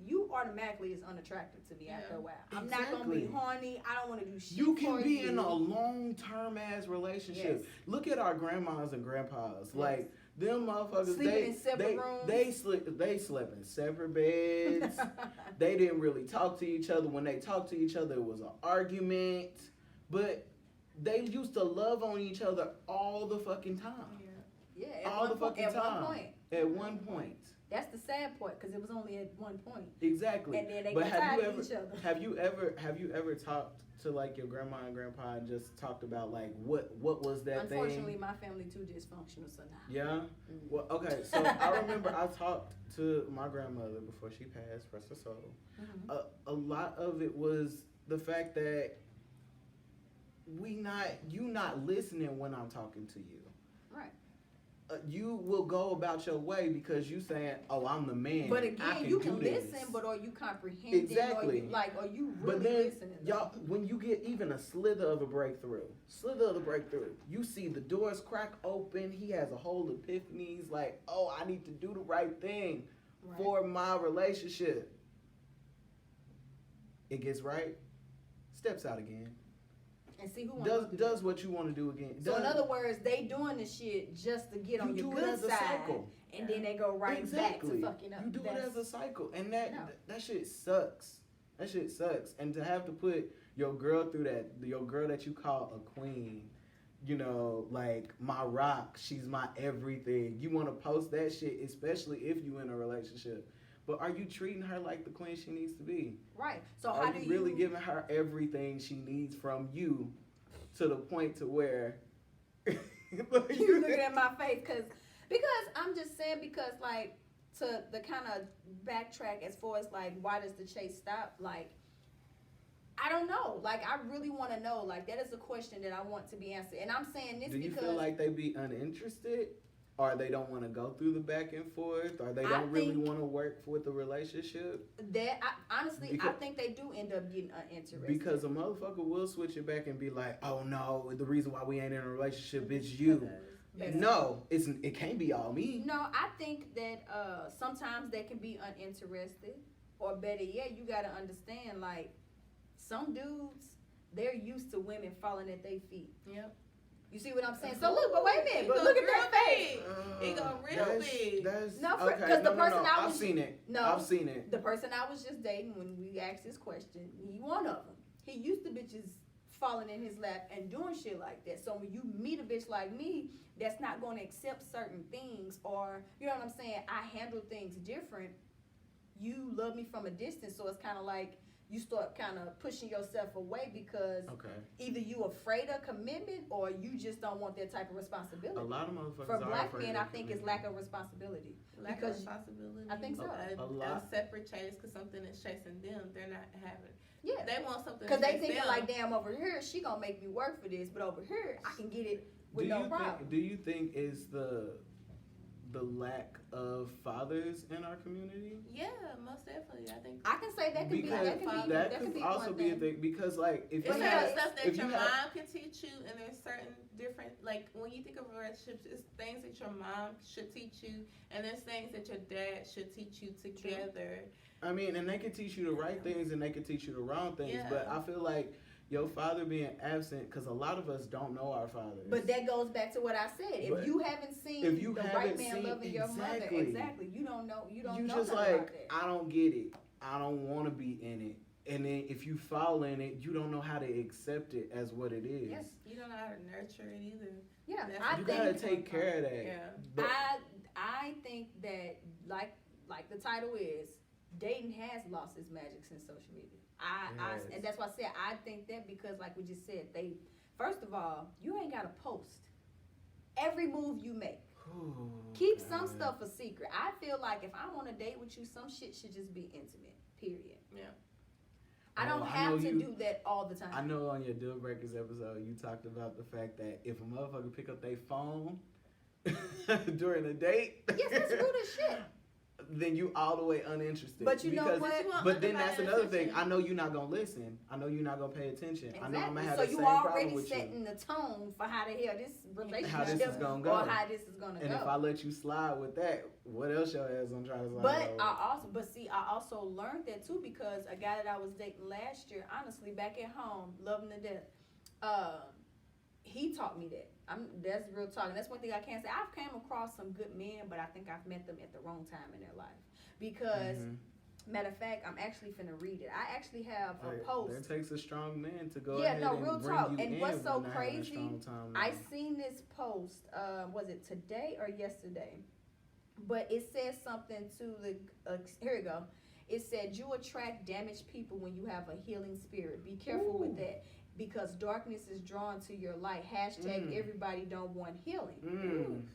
you automatically is unattractive to me after a while. I'm not gonna be Exactly. horny. I don't want to do shit. you can for be you. in a long-term ass relationship. Yes. Look at our grandmas and grandpas. Yes. Like them motherfuckers, Sleeping in separate rooms. they slept in separate beds. They didn't really talk to each other. When they talked to each other, it was an argument. But they used to love on each other all the fucking time. Yeah, All the fucking at time. one point. At one point. That's the sad part, because it was only at one point. Exactly. And then they But got have tired you of ever each other. have you ever talked to like your grandma and grandpa and just talked about like what was that Unfortunately, thing? my family too dysfunctional, so nah. Yeah. Mm. Well, okay. So I remember I talked to my grandmother before she passed, rest her soul. Mhm. A lot of it was the fact that you not listening when I'm talking to you. Right. You will go about your way because you saying, "Oh, I'm the man." But I again, you can do this." listen, but are you comprehending? Exactly. Are you really But then, listening? y'all, when you get even a slither of a breakthrough, you see the doors crack open. He has a whole epiphany. He's like, "Oh, I need to do the right thing Right. for my relationship." It gets right, steps out again, And see who wants to do does what you want to do again. So in other words, they doing the shit just to get on You your do it good as a side, cycle. and then they go right Exactly. back to fucking up. You do it as a cycle, and that No. that shit sucks. That shit sucks. And to have to put your girl through that, your girl that you call a queen, you know, like my rock, she's my everything. You want to post that shit, especially if you in a relationship. But are you treating her like the queen she needs to be? Right. So Are how do you you really giving her everything she needs from you, to the point to where you looking at my face because I'm just saying, because like, to the kind of backtrack as far as like, why does the chase stop? Like, I don't know. Like, I really want to know. Like, that is a question that I want to be answered. And I'm saying this do you because feel like they be uninterested, or they don't want to go through the back and forth, or they I don't really think- want to work with the relationship? that honestly, I Because- think they do end up getting uninterested. Because a motherfucker will switch it back and be like, "Oh no, the reason why we ain't in a relationship is you." Basically. No, it can't be all me. No, I think that sometimes they can be uninterested, or better yet, you gotta understand, like, some dudes, they're used to women falling at their feet. Yep. You see what I'm saying? So look, but wait a minute, It but go look at real that face. big. It go real big. That's, No, okay, 'cause the no, person I I've was- seen it. No. I've seen it. The person I was just dating when we asked this question, he one of them. He used to bitches falling in his lap and doing shit like that. So when you meet a bitch like me that's not going to accept certain things, or you know what I'm saying, I handle things different, you love me from a distance. So it's kind of like you start kind of pushing yourself away because Okay. either you afraid of commitment or you just don't want that type of responsibility. A lot of motherfuckers For are black afraid men, of I think it's lack of responsibility. Lack of Because- responsibility. I think so. A A lot. separate chase because something is chasing them. They're not having. Yeah. They want something. Because to they chase thinking them. like, damn, over here she gonna make me work for this, but over here I can get it with no problem. Do you think is the lack of fathers in our community? Yeah, most definitely. I think I can say that could be Because that could be also one be a thing. thing. Because like if it's you yeah, certain have, stuff that if your you have, mom can teach you, and there's certain different, like when you think of relationships, it's things that your mom should teach you, and there's things that your dad should teach you together. I mean, and they can teach you the right things and they can teach you the wrong things. Yeah. But I feel like your father being absent, because a lot of us don't know our fathers. But that goes back to what I said. But If you haven't seen if you the haven't right man seen- loving your mother, exactly. you don't know. You don't you know just nothing like, about that. I don't get it. I don't want to be in it. And then if you fall in it, you don't know how to accept it as what it is. Yes. You don't know how to nurture it either. Yeah, That's- I You think gotta take care of that. Yeah. But- I think that like the title is, dating has lost its magic since social media. Yes. And that's why I said I think that because like we just said, they first of all, you ain't gotta post every move you make. Oh, Keep God. some stuff a secret. I feel like if I'm on a date with you, some shit should just be intimate. Period. Yeah. I don't Oh, I have know to you- do that all the time. I know on your Deal Breakers episode, you talked about the fact that if a motherfucker pick up their phone during a date, Yes, that's rude as shit. then you all the way uninterested. But you know Because- what? You want But then that's undivided another thing. attention. I know you're not gonna listen. I know you're not gonna pay attention. I know I'm gonna have So the you same problem already with you. setting the tone for how the hell this relationship How this is gonna go. or how this is gonna And go. if I let you slide with that, what else your ass gonna try to slide But over? I also learned that too because a guy that I was dating last year, honestly, back at home, loving to death, he taught me that. That's real talk. And that's one thing I can't say. I've came across some good men, but I think I've met them at the wrong time in their life. Because, matter of fact, I'm actually finna read it. I actually have a post. It takes a strong man to go Yeah, ahead no, and real bring talk. you And in what's so when they're having a crazy, strong time I now. seen this post, was it today or yesterday? But it says something to the, here we go. It said, you attract damaged people when you have a healing spirit. Be careful with that because darkness is drawn to your light. Hashtag everybody don't want healing.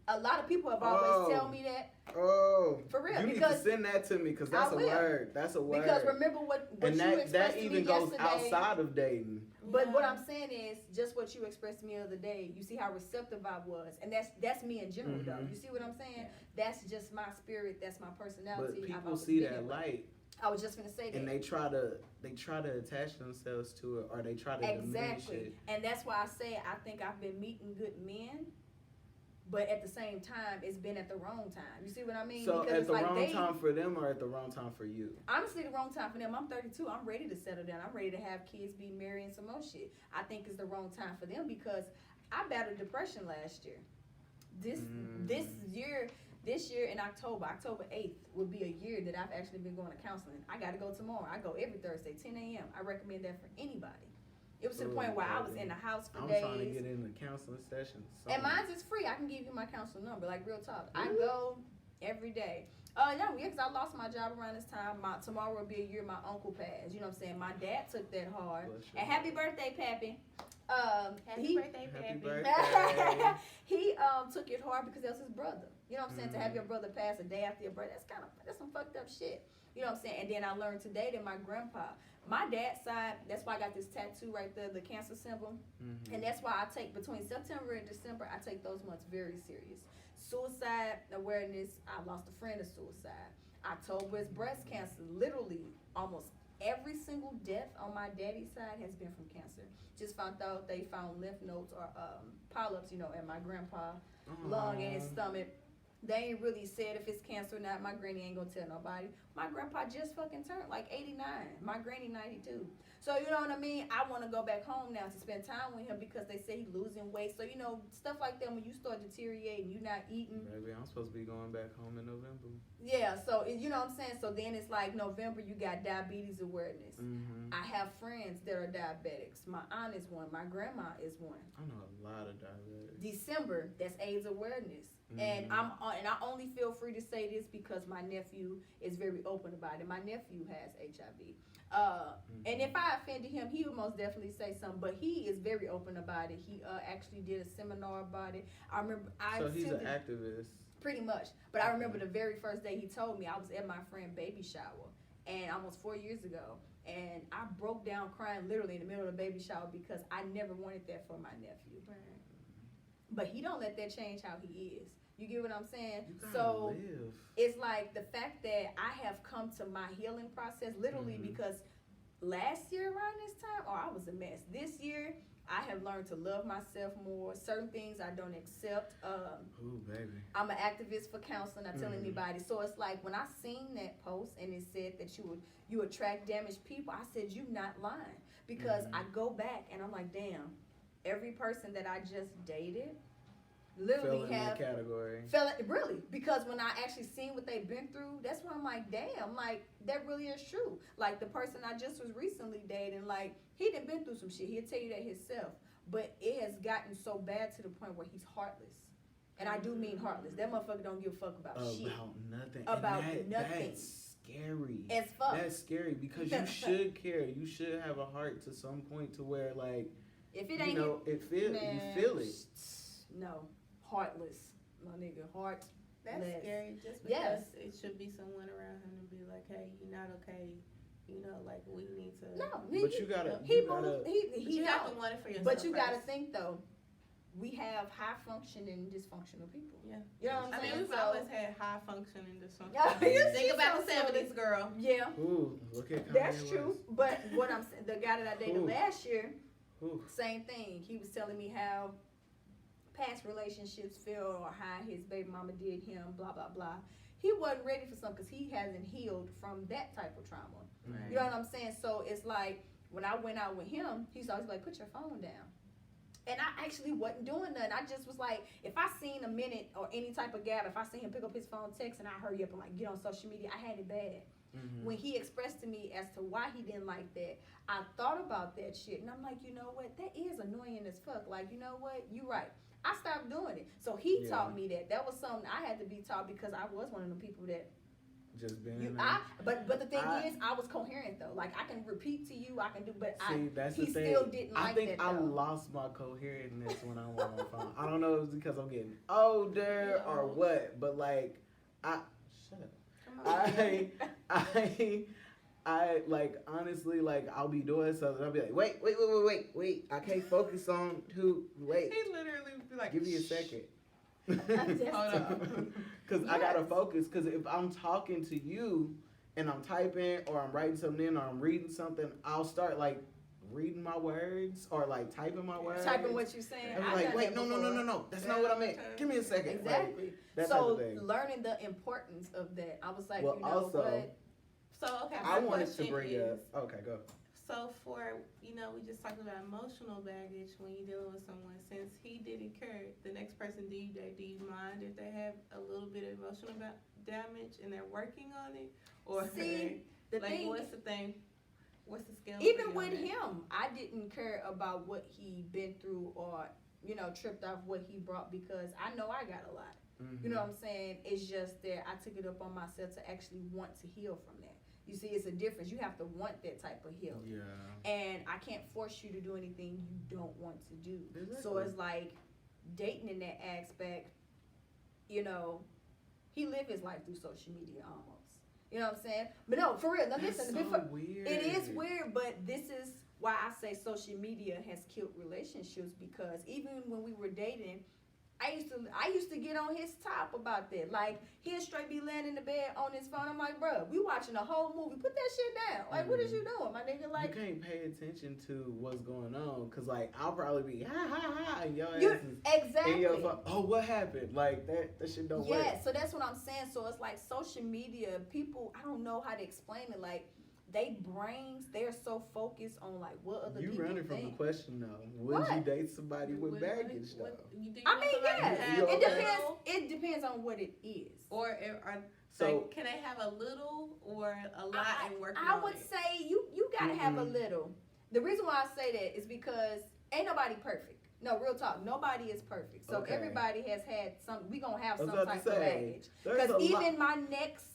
A lot of people have always tell me that. Oh, For real, you need to because send that to me because that's I a will. word. That's a word. Because remember what and you that expressed to even me goes yesterday. outside of dating. But what I'm saying is just what you expressed to me the other day. You see how receptive I was, and that's me in general though. You see what I'm saying? That's just my spirit. That's my personality. But I've people always see been that way. light I was just gonna say that. and they try to attach themselves to it or they try to diminish Exactly, it. and that's why I say I think I've been meeting good men, but at the same time, it's been at the wrong time. You see what I mean? So because at it's the like wrong time for them or at the wrong time for you? Honestly, the wrong time for them. I'm 32. I'm ready to settle down. I'm ready to have kids, be married, and some more shit. I think it's the wrong time for them because I battled depression last year. This year in October 8th would be a year that I've actually been going to counseling. I got to go tomorrow. I go every Thursday, 10 a.m. I recommend that for anybody. It was to the point where I was in the house for days. I'm trying to get in the counseling session. And mine's is free. I can give you my counselor number, like real talk. I go every day. Because I lost my job around this time. Tomorrow will be a year my uncle passed. You know what I'm saying? My dad took that hard. And happy birthday, Pappy. Happy birthday, Happy Pappy. birthday. He took it hard because that was his brother. You know what I'm saying? To have your brother pass a day after your birthday, that's some fucked up shit. You know what I'm saying? And then I learned today that my grandpa, my dad's side, that's why I got this tattoo right there, the cancer symbol. And that's why I take, between September and December, I take those months very serious. Suicide awareness, I lost a friend to suicide. October is breast cancer. Literally, almost every single death on my daddy's side has been from cancer. Just found out they found lymph nodes or polyps, in my grandpa lung and his stomach. They ain't really said if it's cancer or not. My granny ain't gonna tell nobody. My grandpa just fucking turned like 89. My granny 92. So you know what I mean? I want to go back home now to spend time with him because they say he's losing weight. So stuff like that when you start deteriorating, you're not eating. Maybe I'm supposed to be going back home in November. Yeah, so you know what I'm saying? So then it's like November, you got diabetes awareness. I have friends that are diabetics. My aunt is one. My grandma is one. I know a lot of diabetics. December, that's AIDS awareness. And I only feel free to say this because my nephew is very open about it. My nephew has HIV. And if I offended him, he would most definitely say something. But he is very open about it. He actually did a seminar about it. I remember. So he's an activist. Pretty much. But I remember the very first day he told me, I was at my friend's baby shower, and almost 4 years ago. And I broke down crying literally in the middle of the baby shower because I never wanted that for my nephew. Right. But he don't let that change how he is. You get what I'm saying? You gotta So live. it's like the fact that I have come to my healing process literally because last year around this time, I was a mess. This year, I have learned to love myself more. Certain things I don't accept. Ooh, baby. I'm an activist for counseling. I tell anybody. So it's like when I seen that post and it said that you attract damaged people, I said you not lying because I go back and I'm like, damn, every person that I just dated literally Fell in that category. Really, because when I actually seen what they've been through, that's when I'm like, damn, like that really is true. Like the person I just was recently dating, like he done been through some shit. He'll tell you that himself, but it has gotten so bad to the point where he's heartless, and I do mean heartless. That motherfucker don't give a fuck about shit. Nothing. About and nothing. That's scary. As fuck. That's scary because you should care. You should have a heart to some point to where like if it ain't, you feel it. No. Heartless, my nigga, heart. That's scary. Just because it should be someone around him to be like, "Hey, you're not okay." You know, like we need to. No, but you gotta. You have to want it for yourself. But you first. gotta think though. We have high functioning dysfunctional people. Yeah. You know what I'm saying? I mean, we've always had high functioning dysfunctional. Yeah, think about the 70s, girl. Yeah. Ooh, look at Kanye That's West. true. But what I'm saying, the guy that I dated last year, Ooh. same thing. He was telling me how past relationships feel or how his baby mama did him, blah, blah, blah. He wasn't ready for something because he hasn't healed from that type of trauma. Right. You know what I'm saying? So it's like when I went out with him, he's always like, put your phone down. And I actually wasn't doing nothing. I just was like, if I seen a minute or any type of gap, if I seen him pick up his phone, text, and I hurry up and like get on social media, I had it bad. When he expressed to me as to why he didn't like that, I thought about that shit. And I'm like, you know what? That is annoying as fuck. Like, you know what? You right. I stopped doing it. So he taught me that. That was something I had to be taught because I was one of the people that just been but the thing is, I was coherent though. Like I can repeat to you, I can do, but that's he the thing. still didn't like that. I think I lost my coherentness when I went on the phone. I don't know if it's because I'm getting older or what, but like shut up. I like honestly like I'll be doing something. I'll be like, wait. I can't focus on who. Wait. He literally would be like, give me a second. Hold on. Because I gotta focus. Because if I'm talking to you and I'm typing or I'm writing something in or I'm reading something, I'll start like reading my words or like typing my words. Typing what you're saying. I'm like, wait, no. That's not what I meant. Give me a second. Exactly. Like, that so type of thing. learning the importance of that, I was like, well, you know also, what? So okay, I wanted to bring up. Okay, go. So for we just talked about emotional baggage when you're dealing with someone. Since he didn't care, the next person do you mind if they have a little bit of emotional damage and they're working on it, or see the like thing? what's the thing? What's the scale? Even with him, I didn't care about what he been through or tripped off what he brought because I know I got a lot. You know what I'm saying? It's just that I took it up on myself to actually want to heal from that. You see, it's a difference. You have to want that type of healing. Yeah. And I can't force you to do anything you don't want to do. Exactly. So it's like dating in that aspect, he lived his life through social media almost. You know what I'm saying? But no, for real. Now listen, weird. It is weird, but this is why I say social media has killed relationships because even when we were dating, I used to get on his top about that. Like, he'll straight be laying in the bed on his phone. I'm like, bro, we watching a whole movie. Put that shit down. Like, what is you doing, my nigga? Like, you can't pay attention to what's going on. Because, like, I'll probably be, ha, and your ass is exactly. in your phone. Oh, what happened? Like, that shit don't work. Yeah, so that's what I'm saying. So it's like social media, people, I don't know how to explain it. Like, they brains, they're so focused on like what other people think. You running from the question though. Would you date somebody with baggage though? I mean, yeah. It depends on what it is. Or can they have a little or a lot and work on it? I would say you gotta have a little. The reason why I say that is because ain't nobody perfect. No, real talk. Nobody is perfect. So everybody has had we gonna have some type of baggage. Because even my next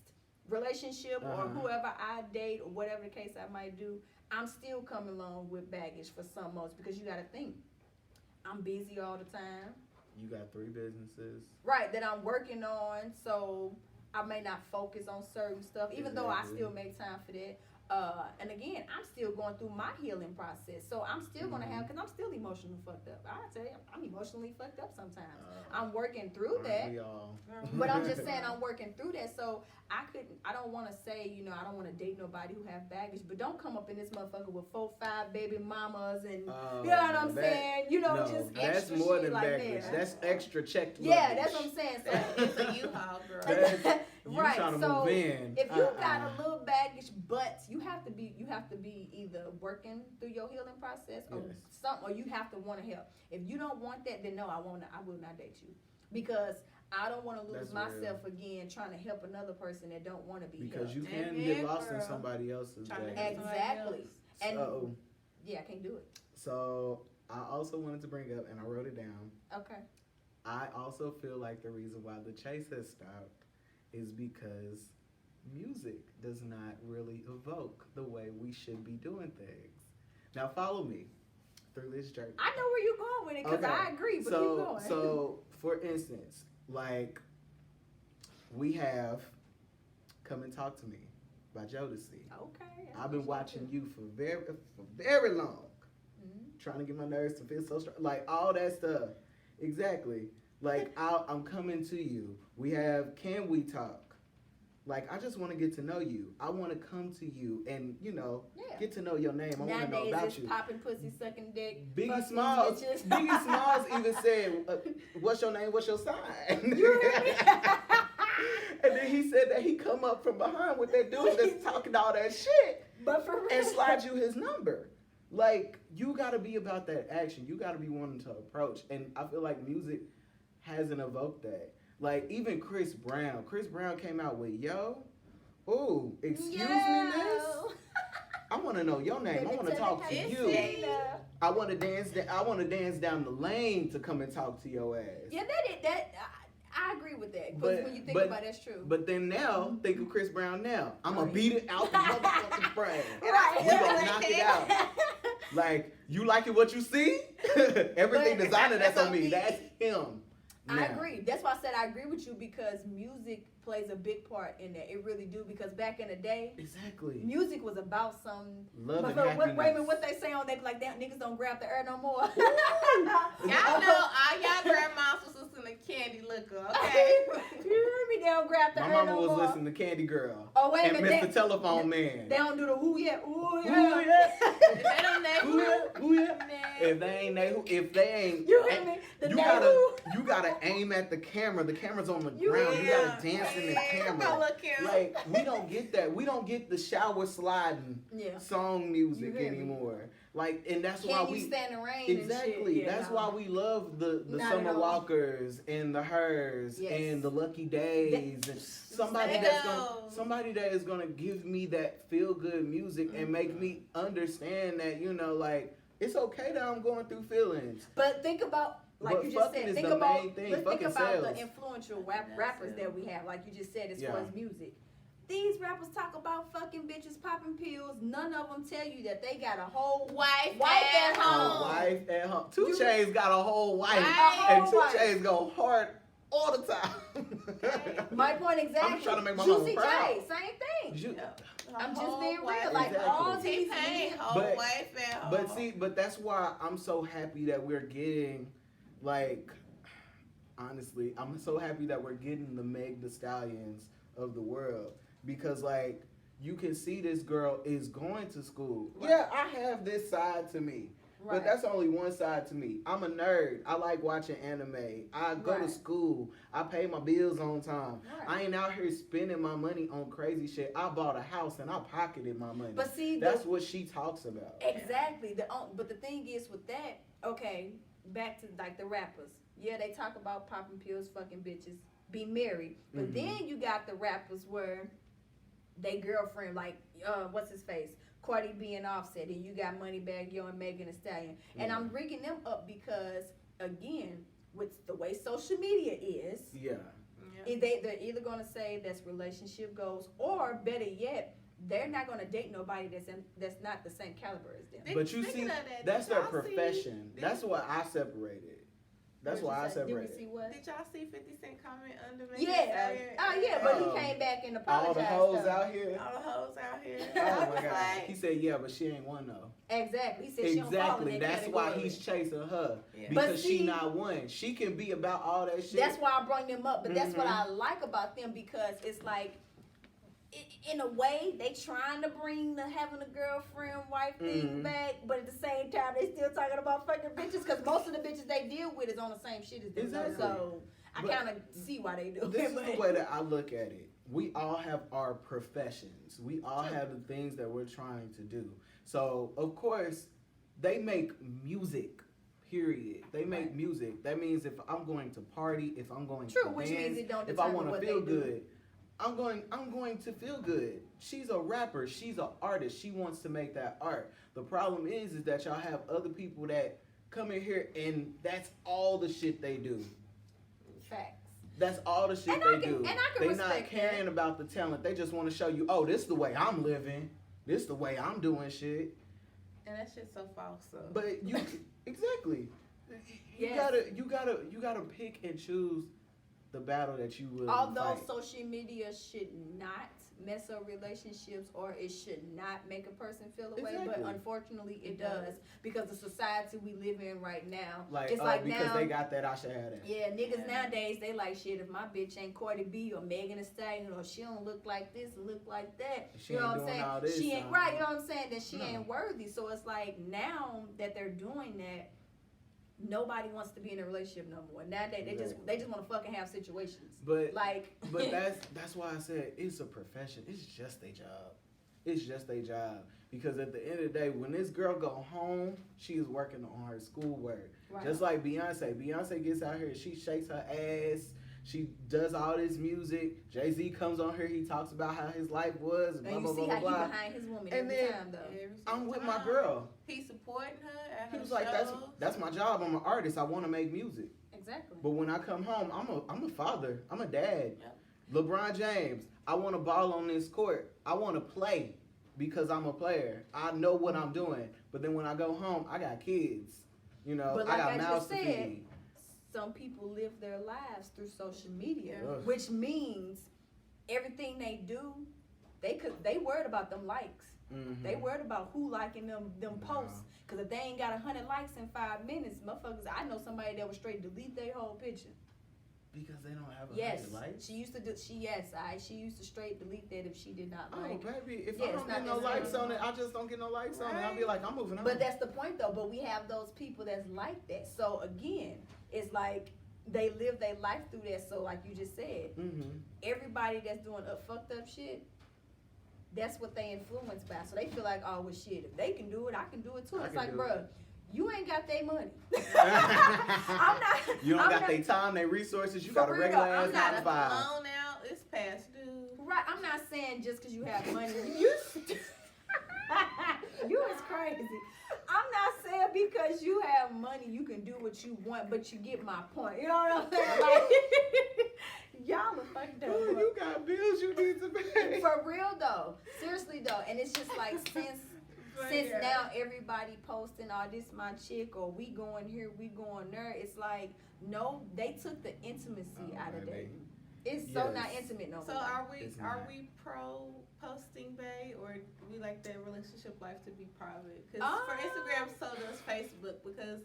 relationship or whoever I date or whatever the case I might do, I'm still coming along with baggage for some most because you got to think I'm busy all the time. You got 3 businesses. Right, that I'm working on, so I may not focus on certain stuff, even though I still make time for that. And again, I'm still going through my healing process. So I'm still going to have, because I'm still emotionally fucked up. I tell you, I'm emotionally fucked up sometimes. I'm working through that. We all? But I'm just saying I'm working through that. So I don't want to say, I don't want to date nobody who have baggage, but don't come up in this motherfucker with 4, 5 baby mamas and, you know what I'm saying? Just that's extra more shit than like baggage. that. That's extra checked Yeah, luggage. that's what I'm saying. So, It's a U-Haul, girl. You right. trying to So move in. if you got a little baggage, but you have to be either working through your healing process or something, or you have to want to help. If you don't want that, then no, I will not date you, because I don't want to lose myself again trying to help another person that don't want to be because helped. you can get lost in somebody else's baggage. Exactly. And So, yeah, I can't do it. So I also wanted to bring up, and I wrote it down. Okay. I also feel like the reason why the chase has stopped is because music does not really evoke the way we should be doing things. Now follow me through this journey. I know where you're going with it, because I agree, but keep going. So, for instance, like, we have Come and Talk to Me by Jodeci. Okay. I've been watching you for very long. Trying to get my nerves to feel so strong. Like, all that stuff. Exactly. Like, I'm coming to you. We have Can We Talk? Like, I just want to get to know you. I want to come to you and, get to know your name. I want to know about you. Popping pussy, sucking dick. Biggie Smalls even said, what's your name? What's your sign? You hear me? And then he said that he come up from behind with that dude that's talking all that shit. But for real. And slide you his number. Like, you got to be about that action. You got to be wanting to approach. And I feel like music hasn't evoked that. Like, even Chris Brown. Chris Brown came out with, yo, ooh, excuse me, miss? I want to know your name. I want to talk to you. I want to dance down the lane to come and talk to your ass. Yeah, I agree with that. Because when you think about it, that's true. But then now, think of Chris Brown now. I'm going to beat it out the motherfucking frame. Right. We going to knock it out. Like, you liking what you see? Everything designer that's on me. That's him. I agree. That's why I said I agree with you, because music plays a big part in that. It really do, because back in the day, exactly, music was about some love and happiness. What they say on they be like, damn, niggas don't grab the air no more. Y'all know all y'all grandmas was listening to Candy Liquor, okay? You heard me? They don't grab the air no more. My mama was listening to Candy Girl. Oh, wait a minute. And Mr. Telephone Man. They don't do the ooh yeah, ooh yeah. Ooh yeah. If they don't name ooh yeah, ooh yeah. If they ain't, you hear me? You gotta aim at the camera. The camera's on the ground. You gotta dance in the camera. Like, we don't get that. We don't get the shower sliding song music anymore. Like, and that's why we stand in rain. Exactly. And shit. That's why we love the Summer Walkers and the Hers and the Lucky Days and somebody that is gonna give me that feel good music and make me understand that, like, it's okay that I'm going through feelings. But think about, like you just said, think about sales. the influential rappers that we have, like you just said, as far as music. These rappers talk about fucking bitches popping pills. None of them tell you that they got a whole wife at home. Wife at home. 2 Chainz got a whole wife. And 2 Chainz go hard all the time. My point exactly. I'm trying to make my mama proud. Juicy J, same thing. I'm just being real. Like, all these whole wife at home. But that's why I'm so happy that we're getting, like, honestly, I'm so happy that we're getting the Meg Thee Stallions of the world. Because, like, you can see this girl is going to school. Right. Yeah, I have this side to me. Right. But that's only one side to me. I'm a nerd. I like watching anime. I go to school. I pay my bills on time. Right. I ain't out here spending my money on crazy shit. I bought a house and I pocketed my money. But see, that's what she talks about. Exactly. But the thing is with that, okay, back to like the rappers. Yeah, they talk about popping pills, fucking bitches, be married. But then you got the rappers where they girlfriend, like, what's his face? Cardi B and Offset, and you got Moneybagg Yo and Megan Thee Stallion. And I'm bringing them up because, again, with the way social media is, they're either going to say that's relationship goals, or better yet, they're not going to date nobody that's not the same caliber as them. But you see, that's their profession. That's what I separated. That's What'd why I you say? Did separate we it. see what? Did y'all see 50 Cent comment under me? Yeah. Oh yeah, but he came back and apologized. All the hoes though. out here. All the hoes out here. Oh I my was god. like, He said, yeah, but she ain't one though. Exactly. He said she don't fall in Exactly. that That's why category. he's chasing her. Yeah. Because But she see- not one. She can be about all that shit. That's why I bring them up. But that's what Mhm. I like about them, because it's like, in a way, they trying to bring the having a girlfriend, wife thing Mhm. back, but at the same time, they still talking about fucking bitches, because most of the bitches they deal with is on the same shit as them. Exactly. So I But kind of see why they do This it. is but- the way that I look at it. We all have our professions. We all True. have the things that we're trying to do. So, of course, they make music. Period. They make Right. music. That means if I'm going to party, if I'm going True, to which dance, means it don't if I determine want to what feel they do. good, I'm going to feel good. She's a rapper. She's an artist. She wants to make that art. The problem is that y'all have other people that come in here and that's all the shit they do. Facts. That's all the shit And they I can- do. and I can They not respect caring that. about the talent. They just want to show you, oh, this is the way I'm living. This is the way I'm doing shit. and that shit's so false. So. But you exactly. You Yes. you gotta pick and choose the battle that you will Although fight. social media should not mess up relationships, or it should not make a person feel away, but Exactly. unfortunately it It does. does, because the society we live in right now, Like, it's oh, like because now, they got that, I should have that. yeah, niggas Yeah. nowadays, they like, shit, if my bitch ain't Cardi B or Megan Thee Stallion, or she don't look like this and look like that, She you know ain't what I'm doing saying? all this, She ain't, son. right, you know what I'm saying? That she No. ain't worthy. So it's like, now that they're doing that, nobody wants to be in a relationship no more. Nowadays, they just want to fucking have situations. But Like, But that's why I said it's a profession. It's just their job. It's just their job. Because at the end of the day, when this girl go home, she is working on her schoolwork. right. Just like Beyonce. Beyonce gets out here, she shakes her ass. She does all this music. Jay-Z comes on here, he talks about how his life was, blah, and you blah, see blah, how blah, he blah. behind his woman And every then- time, though. Every I'm with my time. girl. He supporting her at He her was like, shows. that's my job. I'm an artist. I want to make music. Exactly. But when I come home, I'm a father. I'm a dad. Yep. LeBron James, I want to ball on this court. I want to play because I'm a player. I know what I'm doing. But then when I go home, I got kids. You know, But I like got I mouths just to said, feed. some people live their lives through social media, Ugh. which means everything they do, they worried about them likes. Mhm. They worried about who liking them posts. Cause if they ain't got 100 likes in 5 minutes, motherfuckers, I know somebody that would straight delete their whole picture. Because they don't have a Yes, hundred likes. she used to do. She used to straight delete that if she did not Oh, like. baby, if Yeah, I it's don't not get no necessarily- likes on it, I just don't get no likes on it. I'll be Right. like, I'm moving on. But that's the point though. But we have those people that's like that. So again, it's like they live their life through that. So like you just said, Mm-hmm. everybody that's doing fucked up shit, that's what they influenced by. So they feel like, oh well, shit, if they can do it, I can do it too. I It's can like, do it. bruh, you ain't got their money. I'm not. You don't I'm got not- their time, their resources. You For got a real, regular I'm ass not 9 to 5. Loan out, it's past due. Right, I'm not saying just because you have money, you is crazy. I'm not saying because you have money you can do what you want, but you get my point. You know what I'm saying? Like, y'all are fucked up. Oh, you got bills you need to pay. For real though, seriously though, and it's just like since now everybody posting, oh this my chick, or we going here, we going there. It's like no, they took the intimacy out of baby. that. It's so Yes. not intimate no more. So It's are not. we pro posting, bae, or we like that relationship life to be private? Because for Instagram, so does Facebook, because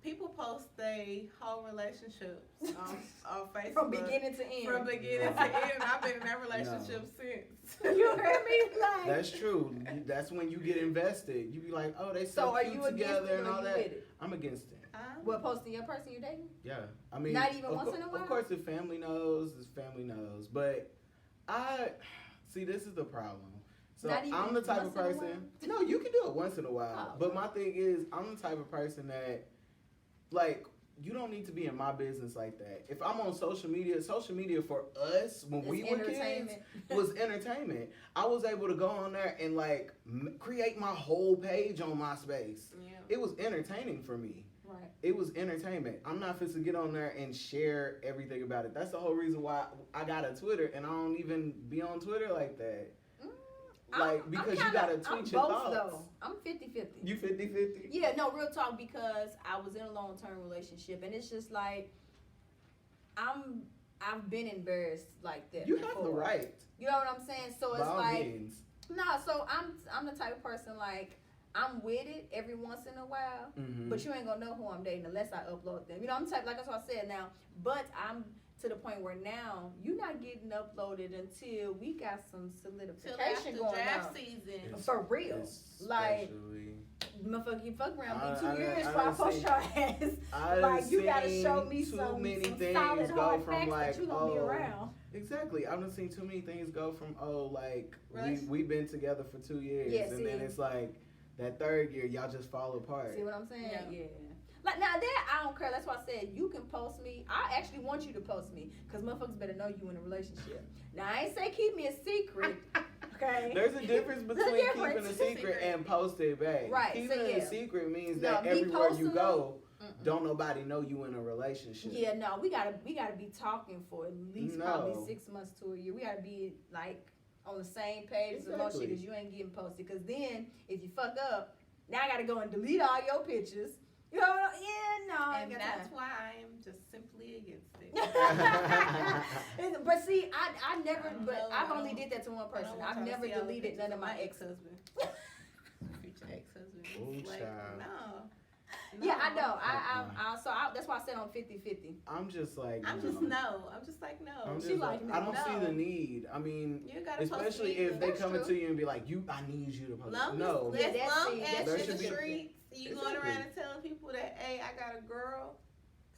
people post their whole relationships on Facebook From beginning to end. From beginning to end. And I've been in that relationship since. You heard me? Like, That's true. That's when you get invested. You be like, oh, they so so are cute you against together it and or all you that. with it? I'm against it. What, posting your person you're dating? Yeah, I mean, Not even of once cour- in a while? Of course, if family knows, family knows. But I see this is the problem. So Not even I'm the type of once in a person. No, you can do it once in a while. Oh, But okay. my thing is, I'm the type of person that, like, you don't need to be in my business like that. If I'm on social media for us when we It's were kids entertainment. was entertainment. I was able to go on there and like create my whole page on MySpace. Yeah. It was entertaining for me. Right. It was entertainment. I'm not fit to get on there and share everything about it. That's the whole reason why I got a Twitter and I don't even be on Twitter like that. Like, because you gotta tweet I'm your both, thoughts. though. I'm 50-50. You 50-50? Yeah, no, real talk, because I was in a long-term relationship, and it's just like, I've been embarrassed like that You before. have the right. You know what I'm saying? So it's By all like, means. nah, so I'm the type of person, like, I'm with it every once in a while, but you ain't gonna know who I'm dating unless I upload them. You know, I'm the type, like that's what I said now, but I'm to the point where now you're not getting uploaded until we got some solidification going draft on. season. For real. Like, motherfucker, you fuck around me 2 years before I post your ass. Like, you gotta show me some solid hard facts that you gonna be around. Exactly. I've seen too many things go from, like, Right. we've been together for 2 years, Yeah, and then it's like, that third year, y'all just fall apart. See what I'm saying? Yeah. Like, now that, I don't care. That's why I said, you can post me. I actually want you to post me, because motherfuckers better know you in a relationship. Now, I ain't say keep me a secret, okay? There's a difference between keeping a secret and posting it back. Right, Keeping so it a secret means that me everywhere you posting go, don't nobody know you in a relationship. Yeah, no, we gotta be talking for at least probably 6 months to a year. We gotta be, like, on the same page as most shit, because you ain't getting posted. Because then, if you fuck up, now I gotta go and delete all your pictures. You know, And that's why I am just simply against it. But see, I never, but I've only did that to one person. I've never deleted none of my ex-husband. Future ex-husband. Oh, Like, child. no. Yeah, I know. That's why I said I'm 50-50. I'm just like, I'm just like, no. I'm just She like, I don't no. see the need. I mean, You gotta especially post if they That's come true. into you and be like, I need you to post. Long No. as, Yeah, long there as in should the be- streets, you going Exactly. around and telling people that, hey, I got a girl,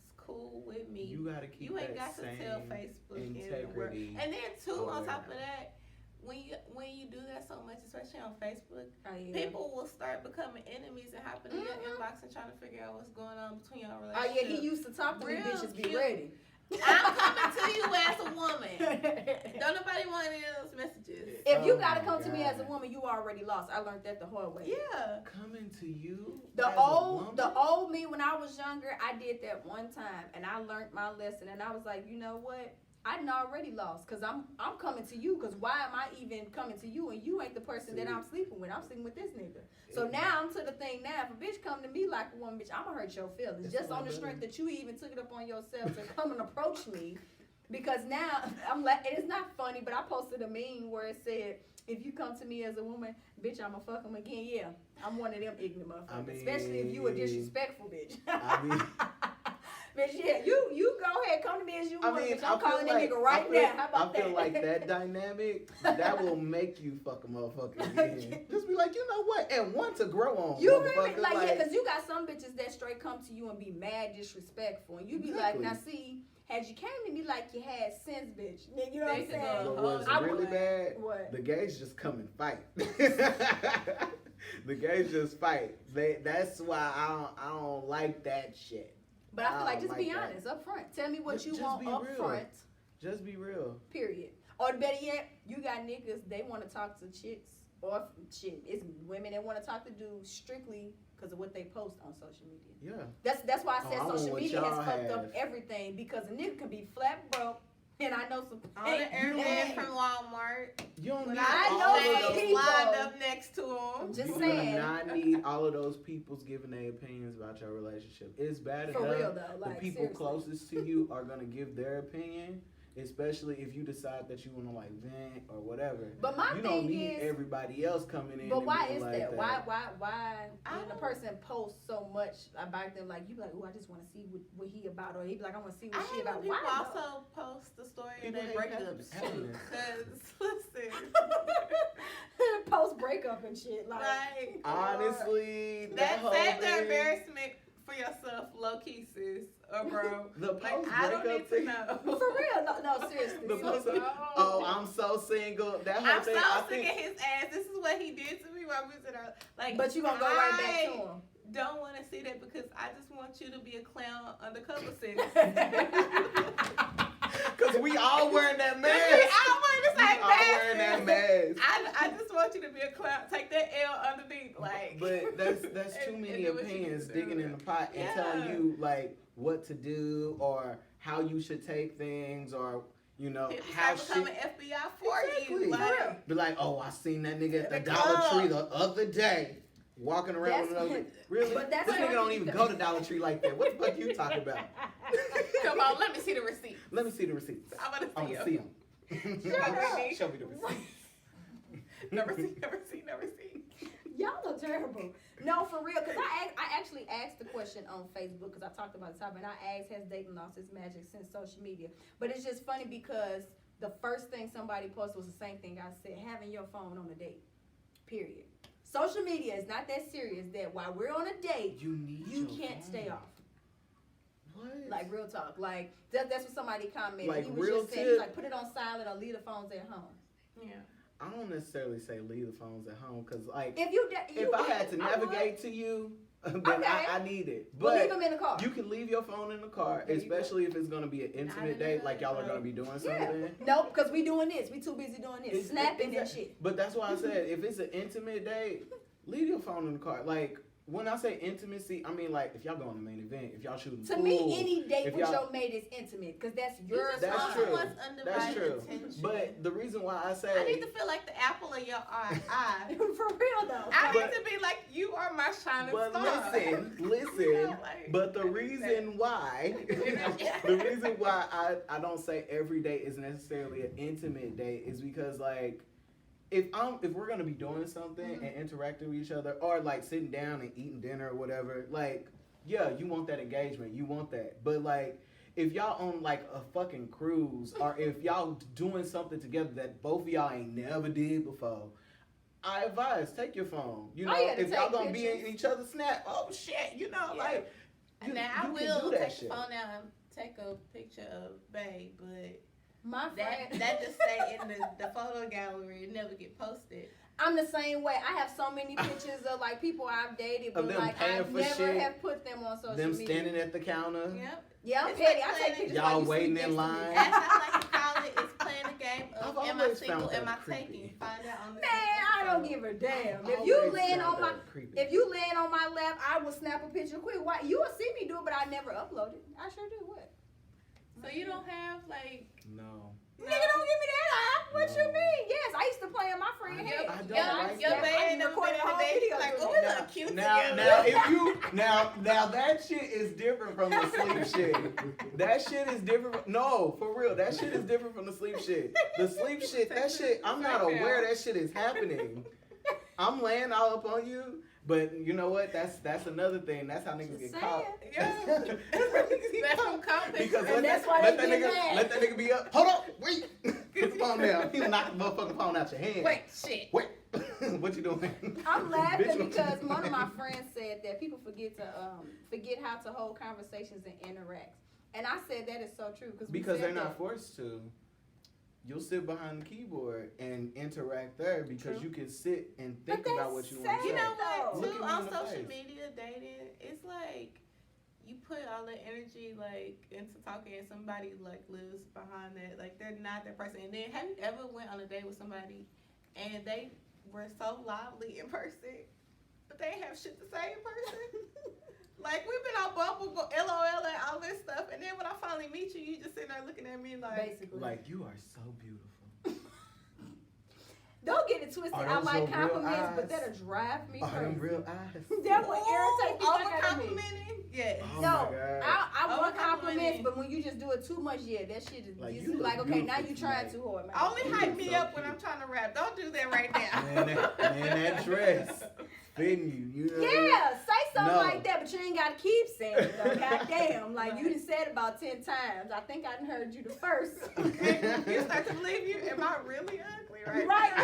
it's cool with me. You gotta keep You ain't that got to same tell Facebook and the world. integrity. And then too, on top of around. that, when you do that so much, especially on Facebook, Oh, yeah. people will start becoming enemies and hopping in your inbox and trying to figure out what's going on between your Oh relationship. yeah, he used to talk to me, Real bitches be cute. ready. I'm coming to you as a woman. Don't nobody want any of those messages. If you Oh gotta my come to me as a God. woman, you already lost. I learned that the hard way. Yeah. Coming to you. The as a old woman? me when I was younger, I did that one time, and I learned my lesson. And I was like, you know what? I done already lost, because I'm coming to you, because why am I even coming to you, and you ain't the person that I'm sleeping with. I'm sleeping with this nigga. So now I'm to the thing now, if a bitch come to me like a woman, bitch, I'm gonna hurt your feelings. It's Just a lot on the better. strength that you even took it up on yourself to come and approach me. Because now, I'm like, and it's not funny, but I posted a meme where it said, if you come to me as a woman, bitch, I'ma fuck him again. Yeah, I'm one of them ignorant motherfuckers. Especially if you a disrespectful bitch. I mean, Bitch, yeah, you go ahead, come to me as you want, bitch. I'm calling that nigga right now. How about I feel that? like that dynamic, that will make you fuck a motherfucker again. Just be like, you know what? And one to grow on, You motherfucker. remember, like, yeah, because you got some bitches that straight come to you and be mad disrespectful. And you be like, Exactly. now see, had you came to me like you had sense, bitch. You know what I'm They could saying? go But what's I really would- bad, What? the gays just come and fight. The gays just fight. That's why I don't like that shit. But I feel like don't just be like that. honest up front. Tell me what you Just want be up real. front, Just be real. period. Or better yet, you got niggas, they want to talk to chicks. Or shit, it's women that want to talk to dudes strictly because of what they post on social media. Yeah. That's why I said I want social what media has y'all fucked up have. everything, because a nigga can be flat broke, and I know some. On the internet from Walmart. You don't When need I all know of some those people. lined up next to him. I'm just you saying. do not need all of those people's giving their opinions about your relationship. It's bad For enough. real though, The like people seriously. closest to you are gonna give their opinion, especially if you decide that you want to like vent or whatever. But my You don't thing need is, everybody else coming in. but and why being is like that? Why I when the don't- person posts so much about them, like you be like, oh, I just want to see what he about, or he be like, I want to see I what she hate when about. people Why though? also post the story of People their hate breakups too. happiness. Because, listen, Post breakup and shit, like. like, Honestly, that whole save the thing- embarrassment for yourself, low key, sis, or bro. The Like, post I don't breakup need to thing. know. For real, no, seriously. The post- Oh, I'm so single. That whole I'm thing. so I sick think of his ass. This is what he did to me while we was in our, like. But you gonna go right back to I him. don't want to see that because I just want you to be a clown undercover, sis. because we all wearing that mask. I want to We say all wearing that mask. I just want you to be a clown. Take that L underneath, like. But that's too and many do what you opinions do. digging in the pot and telling Yeah. you like what to do or how you should take things or You know, People how start becoming FBI for you. Like, be like, oh, I seen that nigga at the The Dollar club. Tree the other day. Walking around with another nigga. Really? But that's This nigga what- don't even go to Dollar Tree like that. What the fuck you talking about? come on, let me see the receipt. Let me see the receipts. I want I to want to see see them. them. Show me the receipts. No receipt. Y'all are terrible. No, for real, because I actually asked the question on Facebook because I talked about the topic, and I asked, has dating lost its magic since social media? But it's just funny because the first thing somebody posted was the same thing I said, having your phone on a date, period. Social media is not that serious that while we're on a date, You need you your can't phone. stay off. What? Like, real talk. Like, that's what somebody commented. Like, he was real just saying, tip. he's like, put it on silent or leave the phones at home. Yeah. I don't necessarily say leave the phones at home because, like, If if I had to navigate to you, then Okay. I need it. Well, But leave them in the car. you can leave your phone in the car, There you go. especially if it's gonna be an intimate date, like y'all are gonna be doing Yeah. something. Nope, because we doing this. We too busy doing this. It's- Snapping and exact- shit. But that's why I said if it's an intimate date, leave your phone in the car. Like when I say intimacy, I mean like if y'all go on the main event, if y'all shooting To pool, me, any date if with y'all- your mate is intimate because that's your You just That's want true. someone's That's undivided true. attention. But the reason why I say I need to feel like the apple of your eye. For real though. I But- need to be like, you are my shining But star. listen. You know, like- But the reason why, the reason why I don't say every date is necessarily an intimate date is because like, if we're gonna be doing something and interacting with each other or like sitting down and eating dinner or whatever, like, yeah, you want that engagement, you want that, but like. If y'all on like a fucking cruise or if y'all doing something together that both of y'all ain't never did before, I advise take your phone. You know, yeah, to if y'all take gonna be in pictures. each other's snap, oh shit, you know, Yeah. like. Now I you can will do that take shit. the phone out and take a picture of Babe, but My friend, that just stay in the photo gallery and never get posted. I'm the same way. I have so many pictures of like people I've dated, but Of them like paying I for never shit. have put them on social Them media. standing at the counter. Yep. Yeah, I'm It's petty. like I take playing- pictures Y'all while you waiting sleep in next to me. line. As I like to call it, it's playing a game I've of am I always single, found am I that creepy. taking? Find out on the Man, I don't give a damn. If I've you always land found on my that creepy. if you land on my lap, I will snap a picture quick. Why you will see me do it, but I never upload it. I sure do. What? So you don't have like No. Nigga, don't give me that eye. What No. you mean? Yes, I used to play in my friend I head. don't Yeah, like your that. band I and them recorded been the in the whole bed, video. like, doing oh, it. we look cute Now together. if you now that shit is different from the sleep shit. That shit is different. No, for real, that shit is different from the sleep shit. The sleep shit, that shit, I'm not aware that shit is happening. I'm laying all up on you, but you know what? That's another thing. That's how niggas Just get caught. Yeah. That's from comments. Because And that's why let they that get nigga mad. let that nigga be up. Hold up, wait. Put the phone down. He'll knock the motherfucking phone out your hand. Wait, shit. Wait. What you doing? I'm laughing Bitch, because one of my friends said that people forget how to hold conversations and interact, and I said that is so true Because they're said not that. forced to. You'll sit behind the keyboard and interact there because True. you can sit and But think about that's what you want to sad. say. You know what? Look Too at me on in the social face. media dating, it's like you put all the energy like into talking, and somebody like lives behind that. Like they're not that person. And then have you ever went on a date with somebody and they were so lively in person, but they ain't have shit to say in person? Like we've been on Bumble, LOL, and all this stuff, and then when I finally meet you, you just sitting there looking at me like. Basically, Like, you are so beautiful. don't get it twisted. Are I those like your real compliments, but eyes? that'll drive me Are them crazy. real eyes? That would irritate the Over fuck out of me. complimenting? Yes. Oh No, my God. I want Over-complimenting. compliments, but when you just do it too much, yeah, that shit is Like, just you look like, okay, now beautiful you trying tonight. too hard, man. Only You hype look me so up when cute. I'm trying to rap. Don't do that right now. Man, that dress fitting you. You know what I mean? Yeah, say something No. like that, but you ain't gotta keep saying it though. Goddamn, like you done said it about 10 times. I think I done heard you the first. You start to believe you. Am I really ugly right Right, now?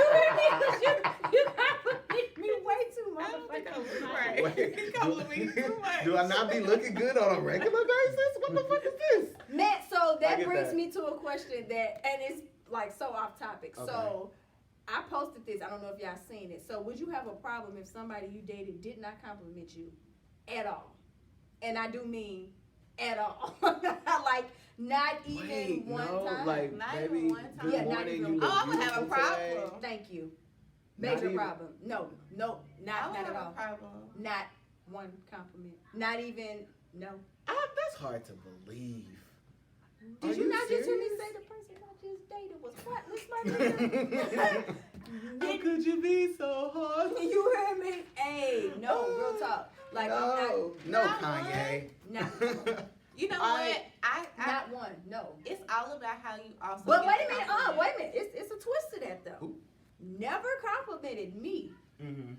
you hear me? You compliment me way too I don't think I motherfucking look much. right. You compliment me too much. Do I not be looking good on a regular basis? What the fuck is this? Matt, so I that get brings that. me to a question that, and it's like so off topic. Okay. So I posted this. I don't know if y'all seen it. So would you have a problem if somebody you dated did not compliment you at all? And I do mean at all. Like not even Wait, one no, time. like Not maybe even one time. good Yeah, not morning, even you one look Oh, I would have a beautiful today. problem. Thank you. Not Major even- problem. No, I not would at have a all. problem. Not one compliment. Not even no. That's hard to believe. Did you not just hear me say the person I just dated was what? Miss Martin? How could you be so hard? You heard me? Hey, no, real talk. Like, no, not Kanye. Not You know what? I not one. No. It's all about how you also. But get wait a minute. complimented. Wait a minute. It's a twist to that though. Ooh. Never complimented me, Mm-hmm.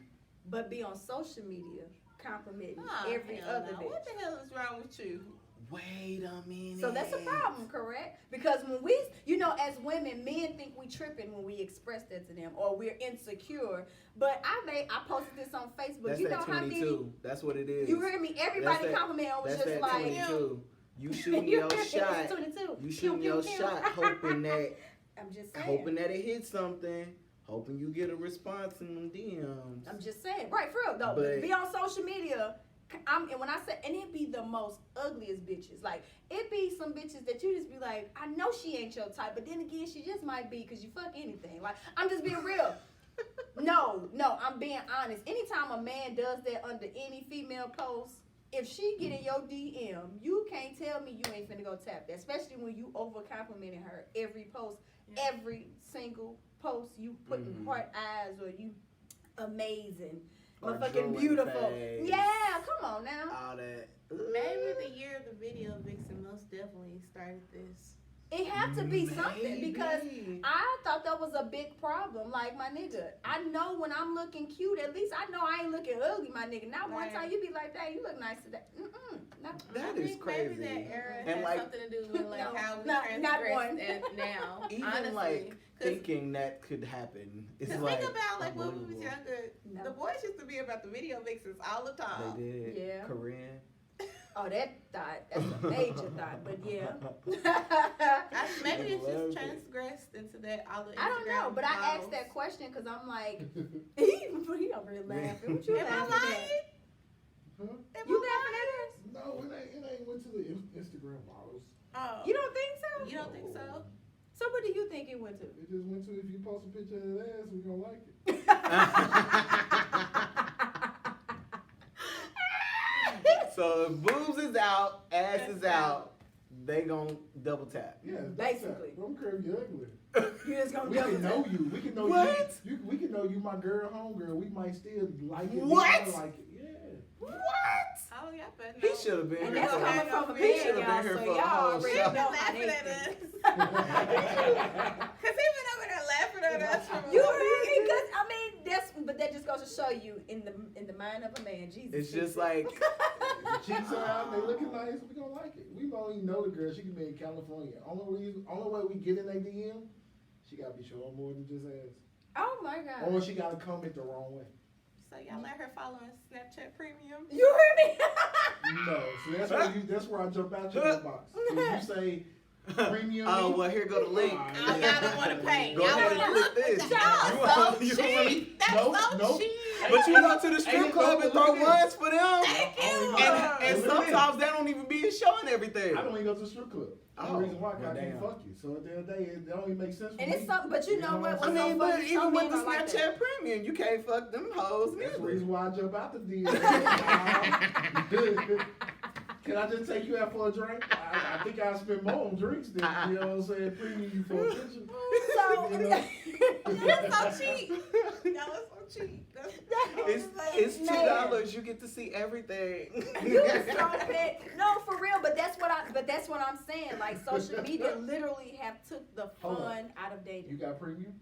but be on social media complimenting Oh, every hell other no. bitch. What the hell is wrong with you? Wait a minute. So that's a problem, correct? Because when we, as women, men think we tripping when we express that to them, or we're insecure. But I posted this on Facebook. That's you that know 22. how many? That's what it is. You heard me. Everybody that- complimenting was That's just that like, 22. You shooting your shot. 22. You shooting Pew, your pew, pew. shot, hoping that I'm just saying. hoping that it hits something, hoping you get a response in them DMs. I'm just saying, right? For real though, But- be on social media. And when I say, and it be the most ugliest bitches. Like it be some bitches that you just be like, I know she ain't your type, but then again, she just might be because you fuck anything. Like I'm just being real. No, I'm being honest. Anytime a man does that under any female post, if she get in your DM, you can't tell me you ain't finna go tap that. Especially when you over complimenting her every post, every single post you putting heart eyes or you amazing. Or Motherfucking drooling beautiful. face. Yeah, come on now. All that. Maybe the year of the video vixen most definitely started this. It had to be something because Maybe. I thought that was a big problem. Like my nigga, I know when I'm looking cute, at least I know I ain't looking ugly, my nigga. Not one Right. time you be like, "Dang, you look nice today." That I is think crazy. Maybe that era And had like, something to do with like No, how we not one. transgressed and now. even honestly, like 'cause thinking that could happen is Cause like think about like when we was unbelievable. younger, No. the boys used to be about the video vixens all the time. They did. Yeah. Korean. Oh, that's a major thought, but yeah. Maybe it's Love just it. transgressed into that all the I don't know, Instagram but I asked models. that question because I'm like, he over here laughing. What you Am I laughing lying? at? Huh? Am You I laughing at us? No, it ain't went to the Instagram models. Oh. You don't think so? You don't think so? So what do you think it went to? It just went to if you post a picture of that ass, we gonna like it. So if boobs is out, ass is out, they gon' double tap. Yeah, Basically. Don't care if you're ugly. You just gonna We double can tap. know you. We can know What? you. We can know you, my girl, homegirl. We might still like it. What? We like it. Yeah. What? Oh yeah, but He no. should have been And here. that's for- coming from a He man, should y'all, have been here so for a y'all whole already show. know how laughing they at think. us. Cause he been over there laughing at us from You heard me? Cause I mean, but that just goes to show you in the mind of a man, Jesus. It's fixed just it. like Cheeks are out, they looking nice. We gonna like it. We don't even know the girl. She can be in California. Only way we get in a DM, she gotta be showing more than just ass, Oh my God. or she gotta comment the wrong way. So y'all let her follow on Snapchat Premium. You heard me? No, so that's where I jump out your box. If you say premium, oh well, here go the link. Oh, y'all don't want to pay. Go Y'all ahead and wanna- click this. Y'all You so want- you want- cheap. That's Nope, so nope. cheap. But you go to the strip Hey, club and look throw at this. ones for them. Thank you. And sometimes they don't even be showing everything. I don't even go to the strip club. That's Oh, the reason why I well, can't damn. fuck you. So at the end of the day, it don't even make sense for And me. it's something, but you know what? I what's so mean, but funny, even some with men the are like Snapchat that. Premium, you can't fuck them hoes That's the neither. reason why I jump out the DM. Can I just take you out for a drink? I think I spend more on drinks than, you know what I'm saying, premium you for a picture. So, You know? That's so cheap. That was so cheap. It's $2. You get to see everything. You was throwing that. No, for real, but that's what I'm saying. Like social media literally have took the Hold on. fun out of You dating. got premium?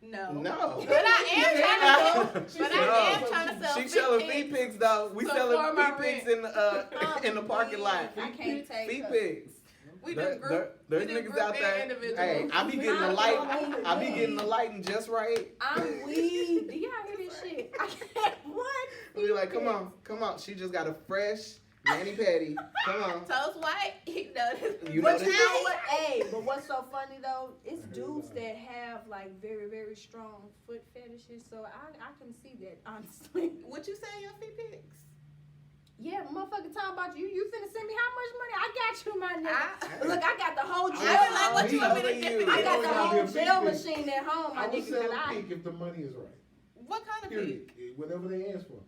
No. No. But I am trying to She But said I am no. trying to sell She feet selling pics. feet pics though. We So selling for my feet pics rent. in the parking lot. I can't take Feet her. pics. We do There's group. there's we do niggas group out and there. individual. Hey, I be getting the I'm light. weak. I be getting the lighting just right. I'm weak. Do y'all hear this shit? I can't. What? I be like, come on. She just got a fresh mani petty. Come on. Toes white. You know this. You know But this. you know what? Hey, but what's so funny though? It's dudes that have like very, very strong foot fetishes. So I can see that honestly. What you say your feet pics? Yeah, motherfucker talking about you. You finna send me how much money? I got you, my nigga. I- Look, I got the whole jail. I was like, what you want me to He get? older I got you. the It whole always gotta jail be a big machine at home, my I will nigga. sell Cause a I. pick if the money is right. What kind of Period. pic? Whatever they ask for.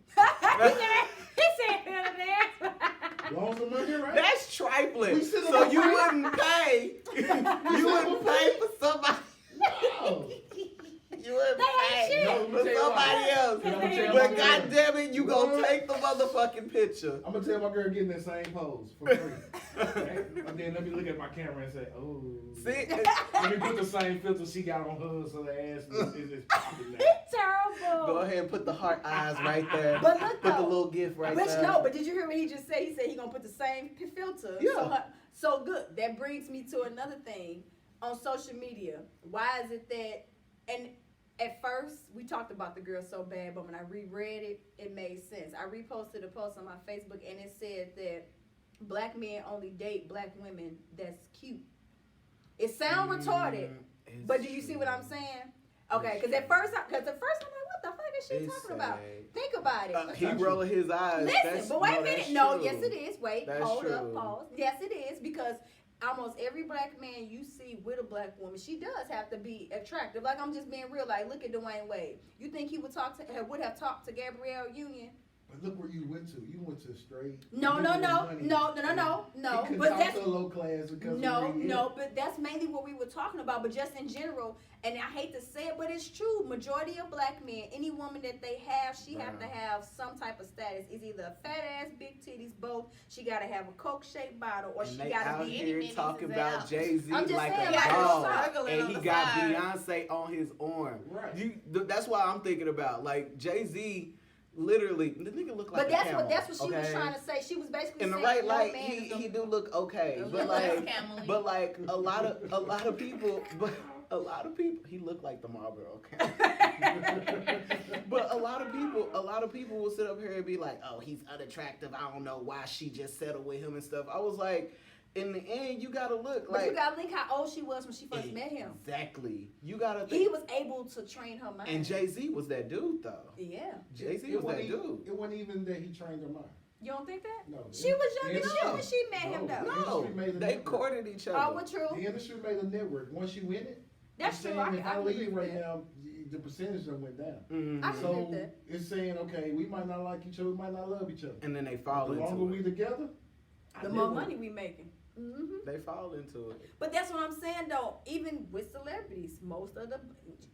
He said, "Hell, man." Long as the money, right? That's trifling. We sit So on you the- wouldn't pay. You wouldn't pay for somebody. No. You wouldn't They ain't pay shit. for somebody else. Can I tell But my girl- goddamn it, you gonna What? take the motherfucking picture. I'm gonna tell my girl getting that same pose for free. Okay? And then let me look at my camera and say, oh. See, Let me put the same filter she got on hers so the ass is popping now. Terrible. go ahead and put the heart eyes right there. But look Put the though, little gift right Which there. no, but did you hear what he just said? He said he gonna put the same filter. Yeah. So good. That brings me to another thing on social media. Why is it that? And at first we talked about the girl so bad, but when I reread it, it made sense. I reposted a post on my Facebook and it said that black men only date black women that's cute. It sound retarded, It's but do you see what I'm true. saying? Okay, because at first I'm like, what the fuck is she It's talking about? sad. Think about it. He rolling his eyes. Listen, but wait a minute. No, true. yes it is. Wait, That's hold up, true. pause. Yes it is, because almost every black man you see with a black woman, she does have to be attractive. Like, I'm just being real. Like, look at Dwayne Wade. You think he would have talked to Gabrielle Union? But look where you went to. You went to straight. No. He couldn't But talk that's to a low class because no, of where he no. is. But that's mainly what we were talking about. But just in general, and I hate to say it, but it's true. Majority of black men, any woman that they have, she have to have some type of status. It's either a fat ass, big titties, both. She got to have a Coke shaped bottle, or And she they got out to be. here itty-bitties talking is about out. Jay-Z I'm just like saying, a like, dog, struggling and on he the got side. Beyonce on his arm. Right. That's why I'm thinking about like Jay-Z. Literally, the nigga look like But a that's camel, what she was okay? trying to say. She was basically In the saying, right young light, man is he the- do look okay, It but looks like, camel-y. but like a lot of people, but a lot of people, he looked like the Marlboro camel. But a lot of people will sit up here and be like, oh, he's unattractive. I don't know why she just settled with him and stuff. I was like, in the end, you gotta look But like. you gotta think how old she was when she first met him. Exactly. You gotta He think. was able to train her mind. And Jay-Z was that dude though. Yeah. Jay-Z It was that wasn't dude. It wasn't even that he trained her mind. You don't think that? No. She was young as The shit when she met him, No. though. No, industry made a they network. courted each other. Oh, what true? The industry made a network. Once you win it, That's it's true. saying if I agree leave with right that. now, the percentage done went down. Mhm. I can So get that. it's saying, okay, we might not like each other, we might not love each other. And then they fall The longer into we it. together, The more money we making. Mm-hmm. They fall into it. But that's what I'm saying, though. Even with celebrities, most of the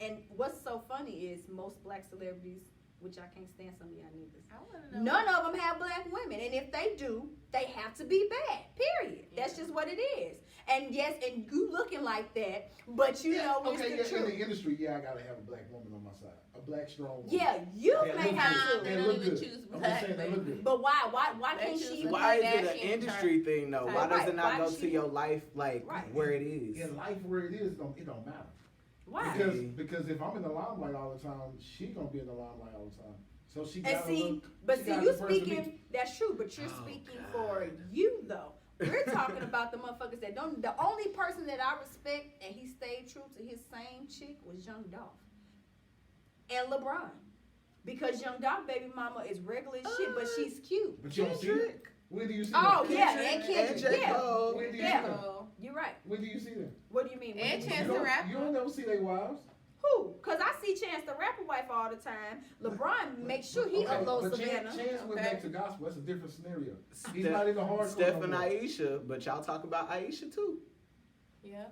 and what's so funny is most black celebrities, which I can't stand some of y'all niggas. I wanna know. None of them have black women, and if they do, they have to be bad. Period. That's just what it is. And yes, and you looking like that, but you know it's okay, the yeah, in truth. the industry, yeah, I gotta have a black woman on my side, a black strong woman. Yeah, you They may look have good. to. They They don't look even good. choose I'm black, just saying they look baby. good. But why They can't choose she? the Why is it an Kardashian industry thing though? Why Right, does it not why go she- to your life like Right. where it is? In life, where it is, it don't matter. Why? Because if I'm in the limelight all the time, she gonna be in the limelight all the time. So she And gotta see, look. but she see, gotta you be the person to be- speaking. That's true, but you're Oh, speaking God. for you though. We're talking about the motherfuckers that don't. The only person that I respect and he stayed true to his same chick was Young Dolph and LeBron, because Young Dolph baby mama is regular as shit, but she's cute. But you don't see them. Kendrick. When do you see Oh them? yeah, Kendrick and and Kendrick. J. Yeah, Cole. When do you Yeah. see them? So, you're right. When do you see them? What do you mean? And What- Chance you the don't, Rapper. You don't never see their wives. Who? Cause I see Chance the Rapper wife all the time. LeBron makes sure he uploads but Savannah. Chance went Okay. back to gospel. That's a different scenario. He's Steph- not even hardcore. Steph no and more. Aisha, but y'all talk about Aisha too. yeah.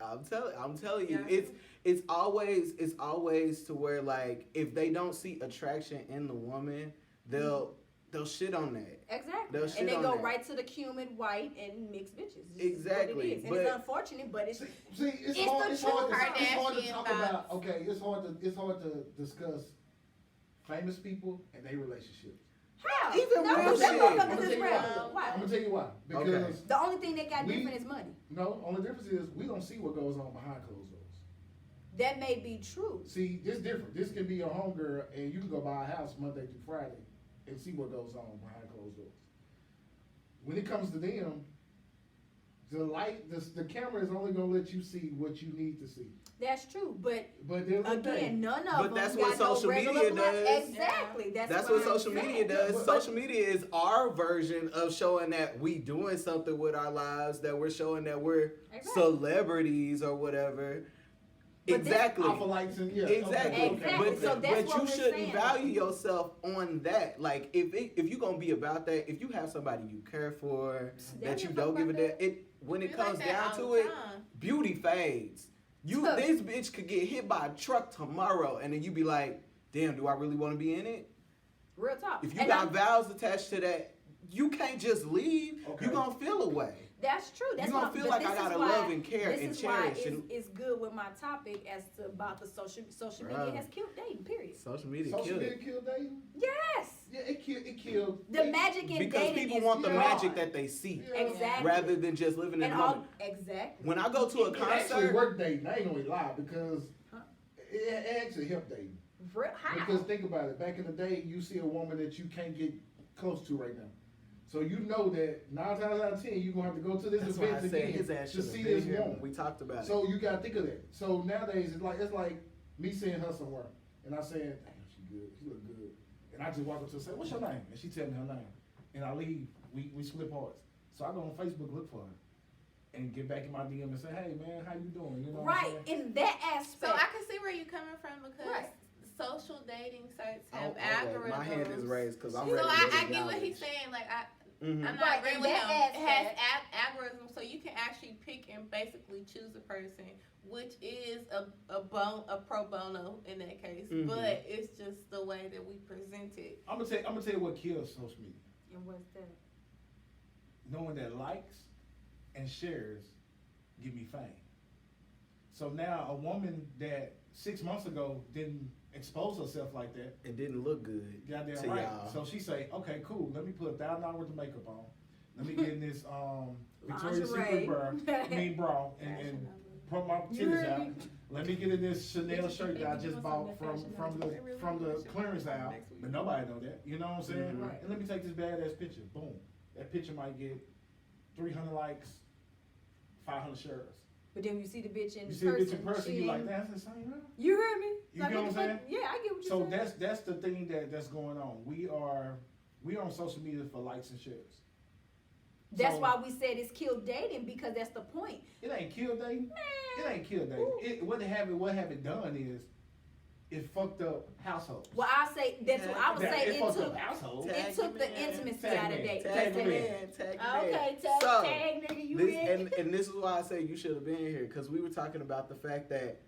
I'm telling you, Yeah. it's always to where like if they don't see attraction in the woman, they'll shit on that. Exactly. They'll shit And they on go that. right to the cumin white and mixed bitches. It's just Exactly, What it is. And but- it's unfortunate, but it's See, it's It's hard. the It's hard, truth. to, it's hard to Kardashian talk vibes. about. Okay, it's hard to discuss famous people and their relationships. how? Even no, real them shit. motherfuckers I'ma is tell you regular. why. Why? I'm gonna tell you why. Because Okay. The only thing they got We- different is money. no, only difference is we don't see what goes on behind closed doors. That may be true. See, this different. This can be your homegirl, and you can go buy a house Monday through Friday and see what goes on behind closed doors. When it comes to them, the camera is only gonna let you see what you need to see. That's true. But But then again, none of But them that's got what social no regular media black. does. Exactly. That's what what I'm social saying. media does. But- Social media is our version of showing that we doing something with our lives, that we're showing that we're Exactly. celebrities or whatever. But this- Exactly. Alpha lights and Exactly. Exactly. But, So that's but what you we're shouldn't saying. value yourself on that. Like if you're gonna be about that, if you have somebody you care for, that you don't give a damn, when it Be like comes that down all to the it, time. beauty fades. This bitch could get hit by a truck tomorrow, and then you be like, damn, do I really want to be in it? Real talk. If you And got vows attached to that, you can't just leave. Okay. You gonna feel away. That's true. That's You gonna what feel but like this I is gotta why- love and care and This is cherish. why And it's good with my topic as to about the social media Bruh. has killed dating. Period. social media Social killed media it. killed dating? Yes. Yeah, it killed. The magic in Because dating people is want the gone. magic that they see, Yeah. Exactly. rather than just living in And the all moment. exactly. When I go to a It actually concert, worked dating. I ain't gonna lie because Huh? it actually helped dating. How? Because think about it. Back in the day, you see a woman that you can't get close to right now. So you know that 9 times out of 10, you're gonna have to go to this that's why event I said again his ass to should have see been this here when woman. we talked about it. So you gotta think of that. So nowadays it's like me seeing her somewhere and I saying, damn, she good, she look good. And I just walk up to her and say, what's your name? And she tell me her name. And I leave, we split parts. So I go on Facebook, look for her. And get back in my DM and say, hey man, how you doing? You know what I'm Right. saying? In that aspect. So I can see where you're coming from because Right. social dating sites Oh, have okay. algorithms. My hand is raised because I'm So ready to I get get what acknowledged. he's saying. Like Mhm. I'm not Right, agreeing in with him. that It has aspect. algorithms, so you can actually pick and basically choose a person, which is a pro bono in that case. Mhm. But it's just the way that we present it. I'm gonna tell you what kills social media. And what's that? Knowing that likes and shares give me fame. So now a woman that 6 months ago didn't expose herself like that, It didn't look good. goddamn To right. y'all. So she say, okay, cool. Let me put $1,000 worth of makeup on. Let me get in this Victoria's Lingerie. Secret bra and put my You titties heard out. me? Let me get in this Chanel Did you shirt think that I you just was bought on that fashion from the house? clearance aisle, Next week. but nobody know that. You know what I'm saying? Mhm. Right. And let me take this badass picture. Boom. That picture might get 300 likes, 500 shares. But then you see the bitch in You see a bitch in person, she you like, ain't- that's the same, huh? You heard me? You get what I'm the saying? fuck- Yeah, I get what you're So saying. that's the thing that's going on. We are on social media for likes and shares. That's So- why we said it's killed dating because that's the point. It ain't killed dating. It ain't killed Ooh. dating. What have it done is it fucked up households. Well, I say that's what I would say. It It fucked took up households. it took the intimacy Tag out of me. dating. Tag me me in. in. Tag me Okay, in. tag, So, tag, nigga, you this, in? and this is why I say you should have been here, because we were talking about the fact that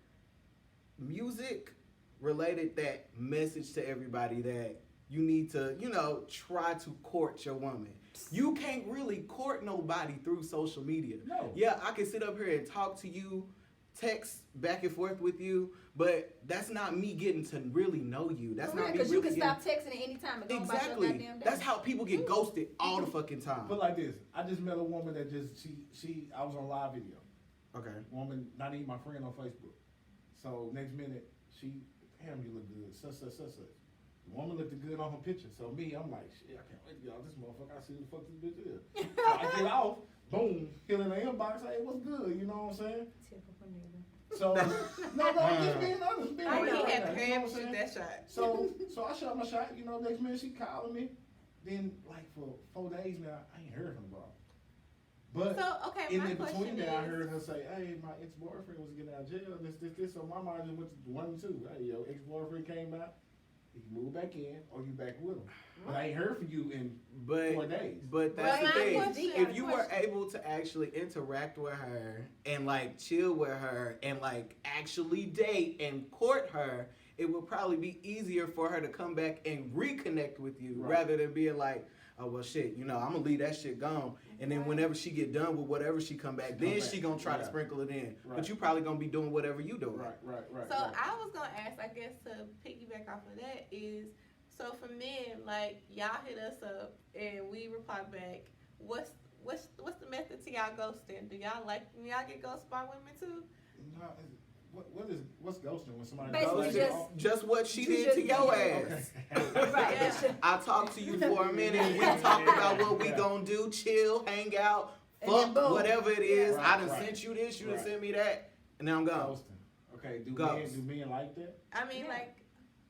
music related that message to everybody that you need to, try to court your woman. You can't really court nobody through social media. No. Yeah, I can sit up here and talk to you, text back and forth with you, but that's not me getting to really know you. That's not me Because really you can getting... stop texting at any time and go about your Exactly. goddamn day. That's how people get ghosted all the fucking time. But like this, I just met a woman that I was on live video. Okay. Woman, not even my friend on Facebook. So next minute, damn, you look good, such. The woman looked good on her picture. So me, I'm like, shit, I can't wait to get off this motherfucker. I see who the fuck this bitch is. So I get off, boom, hit in the inbox, hey, what's good? You know what I'm saying? So, no, just being honest. Being I honest know. He had right to now, you know hurry what up and I'm shoot saying? that shot. So I shot my shot. Next minute she calling me. Then like for 4 days now, I ain't heard from her, bro. But So okay, in my the question between that, I is. heard her say, "Hey, my ex-boyfriend was getting out of jail. This." So my mind just went to 1 and 2. Hey, yo, ex-boyfriend came out. He moved back in, or you back with him. But I ain't heard from you in 4 days. But that's Right, the my thing. question- If you were able to actually interact with her and like chill with her and like actually date and court her, it would probably be easier for her to come back and reconnect with you Right. rather than being like, oh well shit, I'm gonna leave that shit gone. And then whenever she get done with whatever she come back, then she gonna try to Yeah. sprinkle it in. Right. But you probably gonna be doing whatever you doing. Right. So I was gonna ask, I guess to piggyback off of that is, so for men, like y'all hit us up and we reply back. What's the method to y'all ghosting? Do y'all get ghosted by women too? No, what's ghosting when somebody Basically ghosts just- you? Just what she You did just to your Okay. ass. Right. Yeah. I talked to you for a minute. We talked about what we gonna do, chill, hang out, And then fuck, boom. whatever it is. Right, I done right. sent you this, you done Right. sent me that, and now I'm gone. Ghosting. Okay. Do Ghost. men like that? I mean, Yeah. like,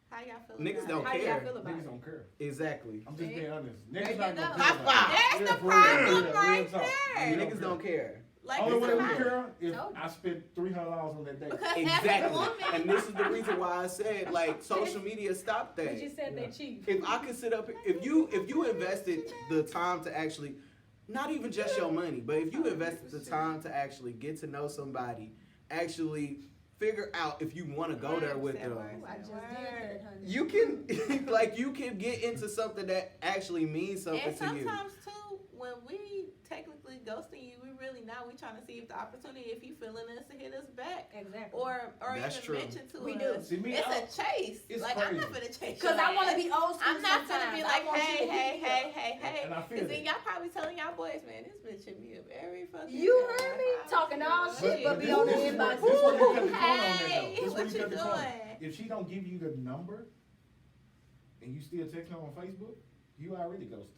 how y'all feel? Niggas about don't it? How do y'all care. feel about Niggas it? don't care. Exactly. I'm just See? being honest. There Niggas you not gonna go. care High about five. it. There's the for real. problem Yeah, right real talk. there. Niggas don't care. Like, Only it's way we about- care if Told you. I spent $300 on that day. Because as a Exactly. woman, And this is the reason why I said like social media stop that. But you said Yeah. they cheap. If I could sit up, if you invested the time to actually, not even just your money, but if you invested the time to actually get to know somebody, actually figure out if you want to go there with them, Ooh, I just did that, honey. you can like you can get into something that actually means something and to you. sometimes too, when we technically ghosting you, we really not. We trying to see if the opportunity, if you feeling us, to hit us back, Exactly. or That's even true. mention to We us. do. See, me, It's I- a chase. It's Like I'm not crazy. gonna chase. Because your I want to ass. be old school. I'm not gonna be sometimes. like, I want you hey, to hit hey, me hey, up. hey, hey. And I feel Cause then that. y'all probably telling y'all boys, man, this bitch hit me up every fucking. You time. heard me? I'm Talking all shit. shit, but be this- on the this is where- inbox. this where you cut the corner on that, though. Hey, This where what you you cut the corner. doing? If she don't give you the number and you still text her on Facebook, you already ghosted.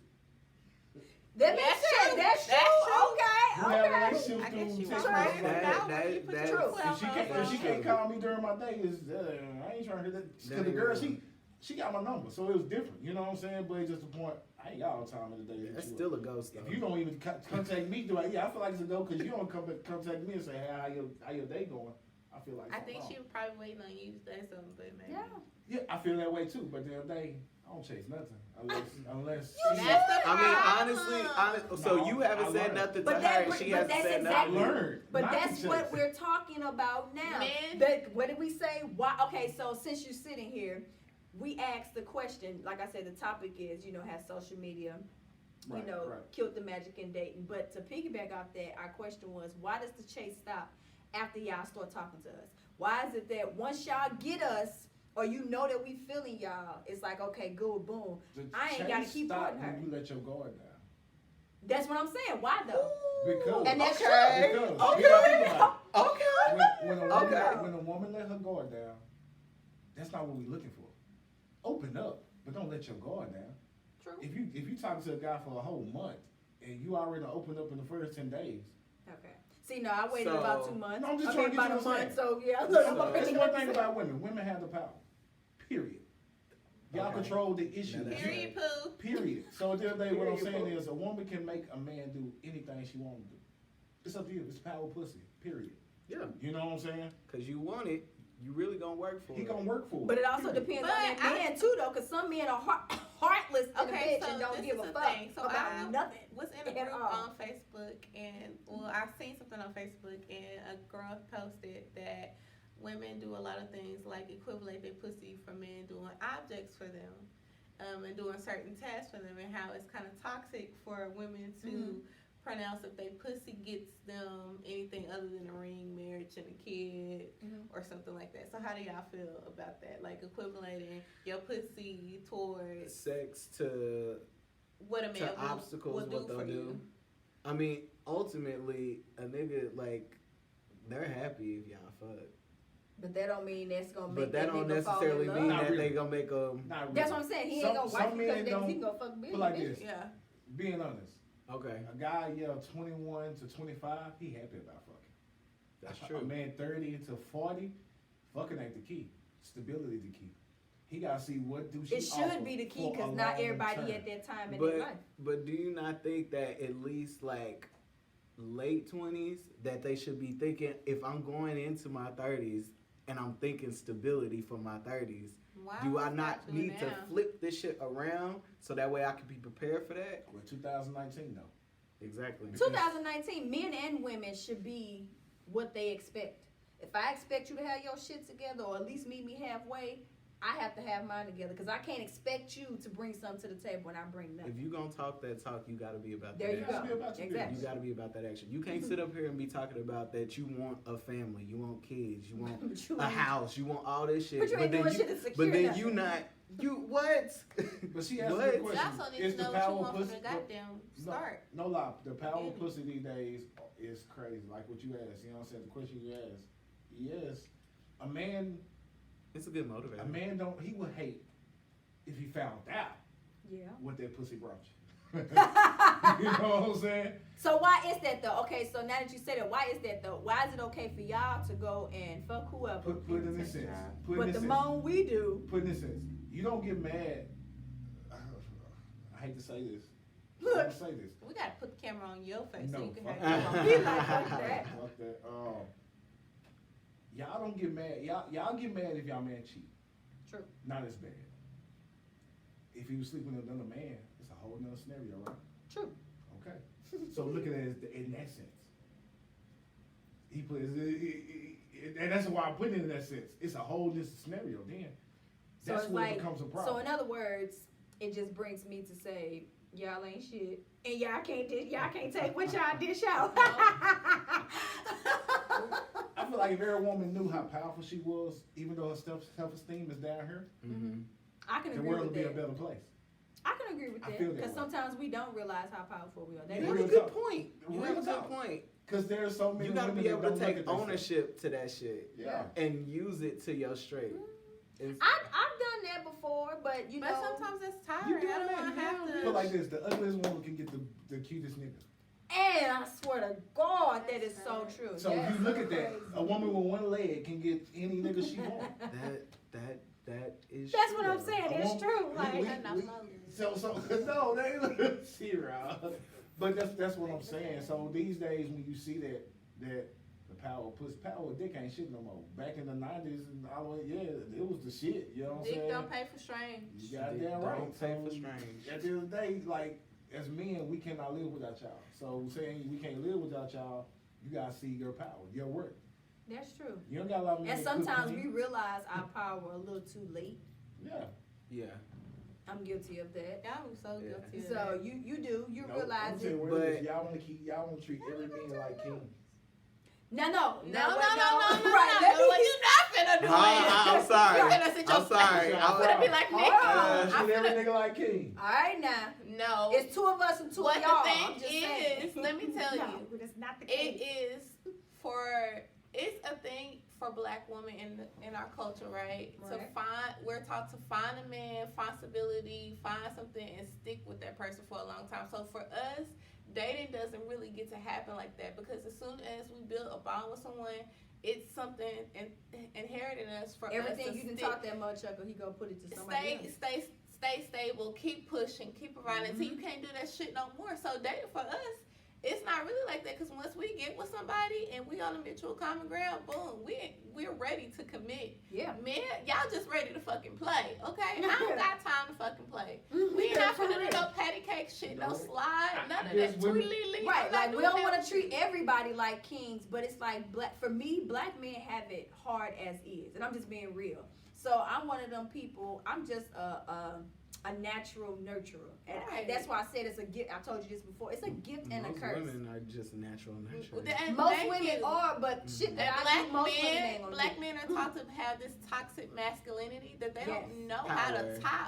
That makes That's sense. true. That's true. That's true. You have Okay. relationships I guess through you text right. messages like That- that. You put that- your True. cell If she phone can't, if she on. can't call me during my day, I ain't trying to hear that. Cause That the girl, ain't she got my number, so it was different. You know what I'm saying? But it's just the point. I ain't got all the time in the day. to hit That's you up. still a ghost though. If you don't even contact me, I feel like it's a go because you don't contact me and say, hey, how your day going? I feel like I something think wrong. she was probably waiting on you to say something, but maybe. Yeah. Yeah, I feel that way too. But the other day, I don't chase nothing unless That's she. the I mean, problem. honestly, so No, you haven't I said learned. nothing to But her, that- and she but hasn't that's said I exactly- nothing. learned. But not to that's chase. what we're talking about now. Men- What did we say? Why? Okay, so since you're sitting here, we asked the question. Like I said, the topic is, has social media, Right, right. killed the magic in dating. But to piggyback off that, our question was, why does the chase stop after y'all start talking to us? Why is it that once y'all get us, or that we feeling y'all, it's like, okay, good, boom. The I ain't gotta chase keep stop courting her. when you let your guard down. That's what I'm saying. Why though? Because And that's Okay. true. Because Okay. you gotta think about it. Okay. Okay. When a woman let her guard down, that's not what we're looking for. Open up, but don't let your guard down. True. If you talking to a guy for a whole month and you already opened up in the first 10 days, Okay. See, no, I waited So- about 2 months. No, I'm just I trying mean, to get about you a what I'm month. So yeah, So- that's the one thing about women. Women have the power. Period. Y'all Okay. control the issue. Now that's Period, poo. Period. So at the end of the day, what I'm Period, saying bro. is a woman can make a man do anything she wants to do. It's up to you. It's power pussy. Period. Yeah, You know what I'm saying? because you want it, you really gonna work for He it. gonna work for it. But it also Period. depends But on that I- man too, though, because some men are heartless in Okay, a bitch so and don't this give is a the fuck thing. So about I nothing. was in a At group all. on Facebook, and I seen something on Facebook, and a girl posted that women do a lot of things like equivalent their pussy for men doing objects for them, and doing certain tasks for them, and how it's kind of toxic for women to Mhm. pronounce if they pussy gets them anything other than a ring, marriage, and a kid, Mhm. or something like that. So how do y'all feel about that? Like equivalating your pussy towards Sex to what a man will, obstacles, will do what they'll for do. you. I mean, ultimately, a nigga like they're happy if y'all fuck, But that don't mean that's gonna make but that don't nigga fall necessarily in love. mean Not that really. they gonna make them. Not really. That's what I'm saying. He ain't Some- gonna some wife because men he don't gonna fuck Billy. put like bitch. this. Yeah. Being honest, Okay, a guy 21 to 25, he happy about fucking. that's A true. man 30 to 40, fucking ain't the key. Stability the key. He gotta see what do she It should offer be the key for a because not long everybody term. at that time in their life. But do you not think that at least like late 20s that they should be thinking, if I'm going into my 30s and I'm thinking stability for my 30s, Why do I would not do it need to now? flip this shit around so that way I can be prepared for that? Well, 2019 though. Exactly. 2019, men and women should be what they expect. If I expect you to have your shit together or at least meet me halfway, I have to have mine together because I can't expect you to bring something to the table when I bring nothing. If you gonna talk that talk, you gotta be about There that you action. go. Be about your Exactly. You gotta be about that action. You can't sit up here and be talking about that you want a family, you want kids, you want But you a ain't- house, you want all this shit. But you ain't doing then shit to secure But then nothing. you not you what? But she asked What? the You question. also need Is to the know what you power want from pussy? the goddamn start. No lie. The power Beginning. pussy these days is crazy. Like what you asked. You know what I'm saying? The question you asked. Yes. A man It's a good motivator. he would hate if he found out Yeah. what that pussy brought you. You know what I'm saying? So why is that though? Okay, so now that you said it, why is that though? Why is it okay for y'all to go and fuck whoever? Put it in this sense. Put it in But this the sense. moment we do, Put it in this sense. You don't get mad. I hate to say this. I'm gonna say this. We gotta put the camera on your face so No, you can fuck have that. your He like, fuck that. Fuck that. Y'all don't get mad. Y'all get mad if y'all man cheat. True. Not as bad. If he was sleeping with another man, it's a whole nother scenario, right? True. Okay. So look at it in that sense. He plays, and that's why I put it in that sense. It's a whole different scenario. Then So that's it's where like, it becomes a problem. so in other words, it just brings me to say, y'all ain't shit, and y'all can't take what y'all dish out. I feel like if every woman knew how powerful she was, even though her self-esteem is down here, I can the agree world with would be a that. better place. I can agree with I that feel that because way. sometimes we don't realize how powerful we are. That You is have a Real good talk. point. You Real have a good talk. point. Because there's so many You gotta women be that able to don't look take at themselves. ownership to that shit Yeah. and use it to your straight. It's- I've done that before, but you But know, sometimes that's You tiring. doing I don't that want to now, have to. But like this, the ugliest woman can get the cutest nigga. and I swear to God, that is That's so sad. true. So That's if you look so at that, crazy. a woman with one leg can get any nigga she wants. That is. That's true, what I'm though. saying. A It's woman- true. we- Like, we- Enough we- love. So no, they ain't serious. But that's what I'm saying. So these days when you see that the power of dick ain't shit no more. Back in the 90s and all the way, yeah, it was the shit. You know what I'm Dick saying? don't pay for strange. You goddamn Dick right. don't pay for strange. At the end of the day, like as men, we cannot live without y'all. So saying we can't live without y'all, you gotta see your power, your worth. that's true. You don't got a lot of men And that cook sometimes for we you. realize our power a little too late. Yeah. Yeah. I'm guilty of that. Y'all was so Yeah. guilty. of So that. No, you I'm realize telling you it. what it But- is. Y'all want to treat every man like king. No. No. Right, Well, you not finna do it. I'm sorry. You finna sit your I'm sorry. I'm finna be like Nikki. Hold I'm Treat every finna. nigga like king. All right now. No. It's two of us and two What of y'all. the I'm thing just saying. is, let me tell No, you, that's not the it case. is it's a thing for black women in our culture, right? To Right. we're taught to find a man, find stability, find something, and stick with that person for a long time. So for us, dating doesn't really get to happen like that because as soon as we build a bond with someone, it's something inherited in us for Everything us to you didn't stick. talk that much of, he gonna put it to somebody else. Stay stable, keep pushing, keep providing until you can't do that shit no more. So dating for us, it's not really like that because once we get with somebody and we on a mutual common ground, boom, we're ready to commit. Yeah. Men, y'all just ready to fucking play, okay? I don't got time to fucking play. Mm-hmm. We ain't not finna do no patty cake shit, no No. slide, none of Yes, that. women- Tweedly-lee. Right, I'm not like we doing don't that want with to treat you. everybody like kings, but it's like for me, black men have it hard as is, and I'm just being real. So I'm one of them people. I'm just a natural nurturer, and Right. that's why I said it's a gift. I told you this before. It's a gift and a Most curse. women are just natural nurturers. And Most thank women you. are, but shit that And I do, most women ain't gonna black do. men are taught to have this toxic masculinity that they Yes. don't know how to Power.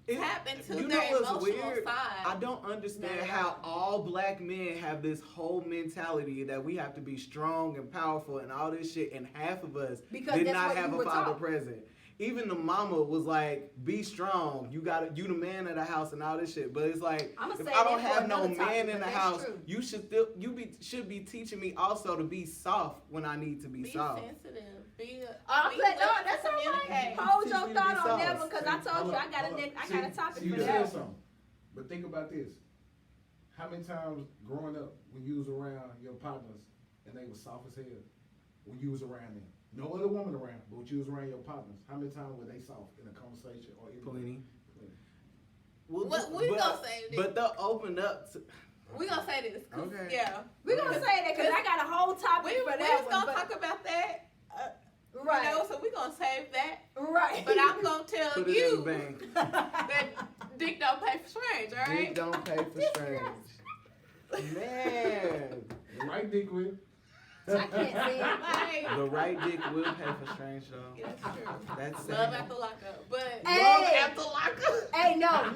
tap into You their know what's emotional weird? side. I don't understand Not at how all black men have this whole mentality that we have to be strong and powerful and all this shit, and half of us Because did that's not what have you a were father taught. present. Even the mama was like, "Be strong. You the man of the house and all this shit." But it's like, I'ma if say I don't that for have no another topic, man in but the that's house, true. you should be teaching me also to be soft when I need to be Be soft. sensitive. Be I'm be glad, no, willing to that's all right. communicate. Hold Teach your me to thought be on that soft. one, because I told you I got a topic See, for you that said one. something. But think about this. How many times growing up when you was around your partners and they was soft as hell when you was around them? No other woman around, but when you was around your partners, how many times were they soft in a conversation or in Plenty. Plenty. What we gonna say this? But they'll open up to. We gonna say this. 'Cause, Okay. Yeah. We're gonna say that because I got a whole topic We for was that one. gonna but- talk about that. Right. You know, so we gonna save that. Right. But I'm gonna tell Put it in you the bank. that dick don't pay for strange, all right? Dick don't pay for strange. Man. Right, Dick Will? I can't say it. Like, The right dick will pay for strange though. that's true. That's Love sad. after lockup, but Hey. love after lockup. Hey, no.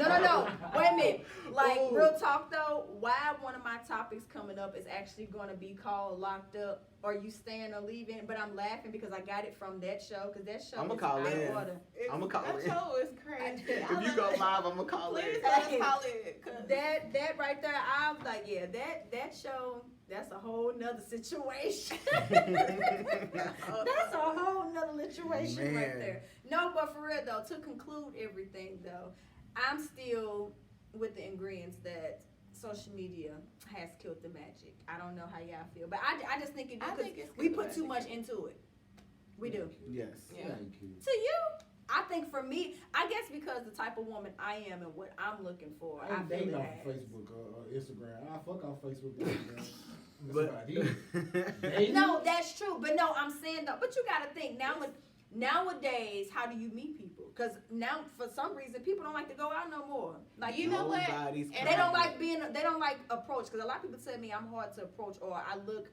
Wait a minute. Like, Ooh. real talk though, why one of my topics coming up is actually gonna be called Locked Up, or You Staying or Leaving, but I'm laughing because I got it from that show, because that show I'ma is call out of in. order. I'ma call That in. show is crazy. If you go live, I'ma call Please in. let us call it. 'Cause That right there, I'm like, yeah, that show, that's a whole nother situation. That's a whole nother situation right Man. there. No, but for real though, to conclude everything though, I'm still with the ingredients that social media has killed the magic. I don't know how y'all feel, but I just think it. I Because think it's we good put too magic. much into it. We do. Yes. Yeah. To you, I think for me, I guess because the type of woman I am and what I'm looking for, I I ain't feel dating it off has. of Facebook or Instagram. I fuck off Facebook and Instagram. That's But about it. Dating? No, that's true. But no, I'm saying though. But you got to think nowadays. How do you meet people? Because now, for some reason, people don't like to go out no more. Like You know what? Nobody's And they don't coming. like they don't like approach. Because a lot of people tell me I'm hard to approach or I look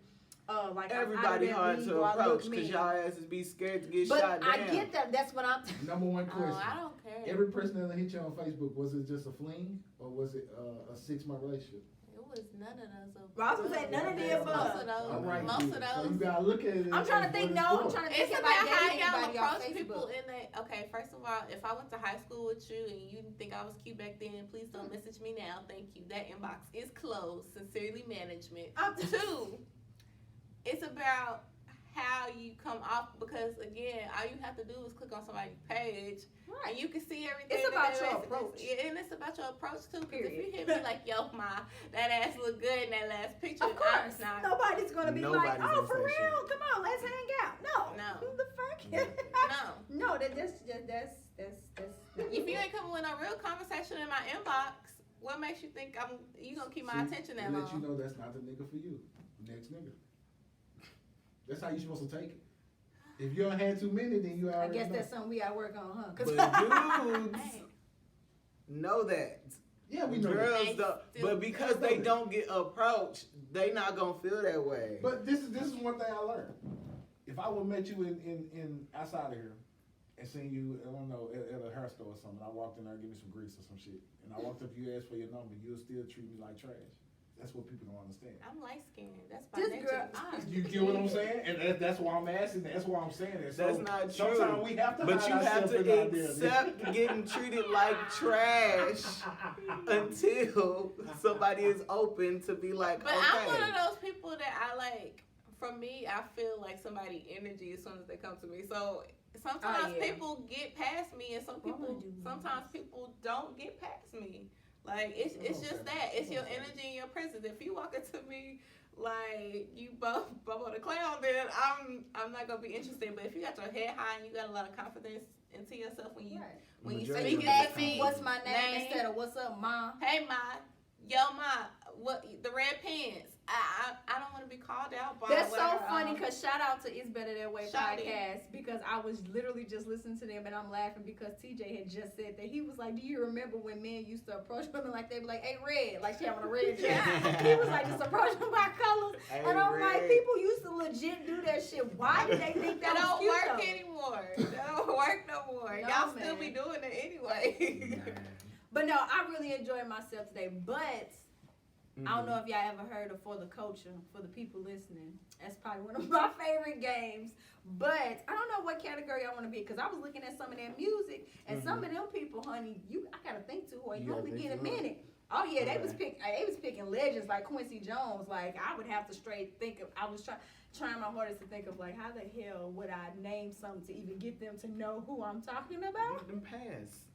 like Everybody I'm out hard of to their league, or I approach look because mean. y'all asses be scared to get But shot down. I get that. That's what I'm. Number one question. Oh, I don't care. Every person that hit you on Facebook, was it just a fling or was it a 6-month relationship? It was none of those. Well, I was gonna say none of the Most above. of those. All right, Most good. of So you those. gotta look at it. I'm trying to think. No, I'm trying to think It's if about I how dated y'all anybody off approach people Facebook. in the. Okay, first of all, if I went to high school with you and you didn't think I was cute back then, please don't message me now. Thank you. That inbox is closed. Sincerely, management. Two, it's about how you come off because again, all you have to do is click on somebody's page Right. and you can see everything. It's that about they your message is. approach. Yeah, and it's about your approach too. Because if you Period. hit me like, yo, ma, that ass look good in that last picture. Of course, I'm not. nobody's gonna be like, Nobody's "Oh, gonna for say real? shit. Come on, let's hang out." No, No. Who the fuck? No. No, that's. If you ain't coming with a real conversation in my inbox, what makes you think you gonna keep my attention that Let you long? know that's not the nigga for you. Next nigga. That's how you supposed to take it. If you don't have too many, then you I already guess know. that's something we gotta work on, huh? 'Cause- But dudes Hey. know that. Yeah, we know that. Girls They don't, still- but because they don't get approached, they not gonna feel that way. But this is one thing I learned. If I would met you in outside of here and seen you, I don't know, at a hair store or something, I walked in there and give me some grease or some shit, and I walked up to you, asked for your number, you'll still treat me like trash. That's what people don't understand. I'm light skinned. That's by This nature. girl- You get what I'm saying? And that's why I'm asking. That's why I'm saying it. So That's not true. Sometimes we have to But hide you have ourselves to in our business. accept getting treated like trash until somebody is open to be like, But okay. I'm one of those people that I like. For me, I feel like somebody energy as soon as they come to me. So sometimes yeah. people get past me, and sometimes people don't get past me. Like it's just that it's your energy and your presence. If you walk into me like you Bubba the Clown, then I'm not gonna be interested. But if you got your head high and you got a lot of confidence into yourself when you Right. when you Majority speak of You the it ask to me me, what's my name Name. instead of what's up, ma. hey ma, yo ma, what the red pants? I don't want to be called out by. That's so whatever, funny because shout out to It's Better That Way Shout it. podcast because I was literally just listening to them and I'm laughing because TJ had just said that he was like, do you remember when men used to approach women like they be like, hey red, like she having a red dress. He was like, just approach them by colors. Hey, And I'm like, Red. people used to legit do that shit. Why did they think that That don't was cute work though? anymore. That don't work no more. No, Y'all still man. be doing it anyway. But no, I really enjoyed myself today. But I don't know if y'all ever heard of For the Culture, for the people listening. That's probably one of my favorite games. But I don't know what category I want to be because I was looking at some of their music and some of them people, honey, I gotta think too hard. You gotta only think get a too hard. minute. Oh yeah, they was Okay. picking legends like Quincy Jones. Like I would have to straight think of. I was trying my hardest to think of like how the hell would I name something to even get them to know who I'm talking about. Give them pass.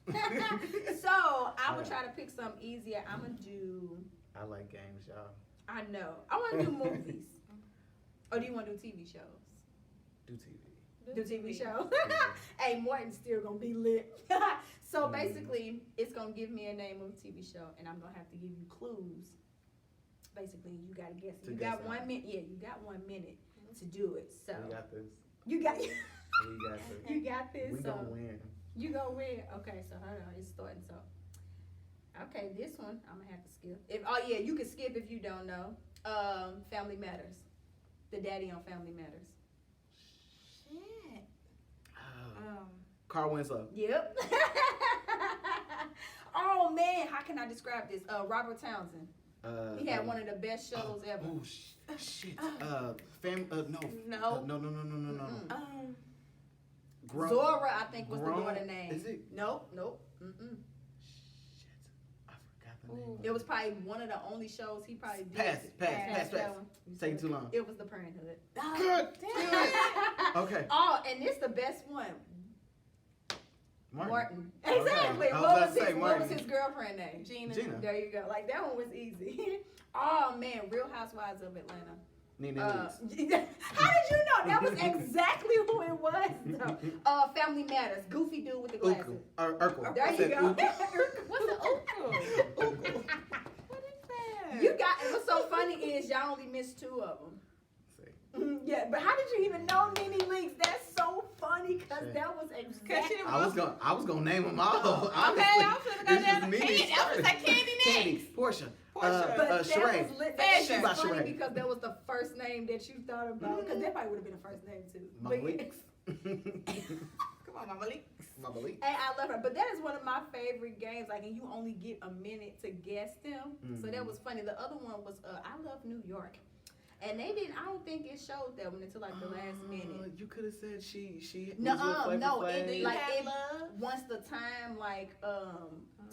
So I would try to pick something easier. I'm gonna do. I like games, y'all. I know. I want to do movies. Or do you want to do TV shows? Do TV. Do TV shows? Hey, Morton's still going to be lit. So basically, it's going to give me a name of a TV show, and I'm going to have to give you clues. Basically, you got to guess. To You guess got it. 1 minute. Yeah, you got 1 minute to do it. So We got this. you got We got this. you got this. We so gonna win. you gonna win. Okay, so hold on, it's starting. So okay, this one I'm gonna have to skip. You can skip if you don't know. Family Matters. The daddy on Family Matters. Shit. Carl Winslow. Yep. Oh man, how can I describe this? Robert Townsend. He had one of the best shows ever. Oh shit. No. No. No. Mm-mm. Zora, I think was the Grown- daughter name. Is it? Nope. Mm-mm. Shit. I forgot the name. Ooh. of It was probably one of the only shows he probably did. Pass. that one. It's taking too long. It was The Parenthood. Good. Damn it. Okay. Oh, and this the best one. Martin. Okay. Exactly. I was What about was to say his What was Martin. his girlfriend name? Gina. There you go. Like that one was easy. Oh man, Real Housewives of Atlanta. Nene Leakes. How did you know? That was exactly who it was. Though. Family Matters. Goofy dude with the glasses. Urkel. There I you said go. What's the Oprah? What is that? You got. What's so funny is y'all only missed 2 of them. Yeah, but how did you even know Nene Leakes? That's so funny because that was exactly. I was gonna name them all. Okay, I'm finna go down to Candy. I was like Candy next. Candy, Portia, Portia. But that Sheree. was lit. Hey, That's about funny Sheree. because that was the first name that you thought about. Because that probably would have been the first name too. Mama But Leakes. Come on, Mama Lee. Mama Leakes. Hey, I love her. But that is one of my favorite games. Like, and you only get a minute to guess them. So that was funny. The other one was I Love New York. And they didn't. I don't think it showed that one until like the last minute. You could have said she. No, was with Flavor no, Flav. it- Do you Like, have it- love? Once the time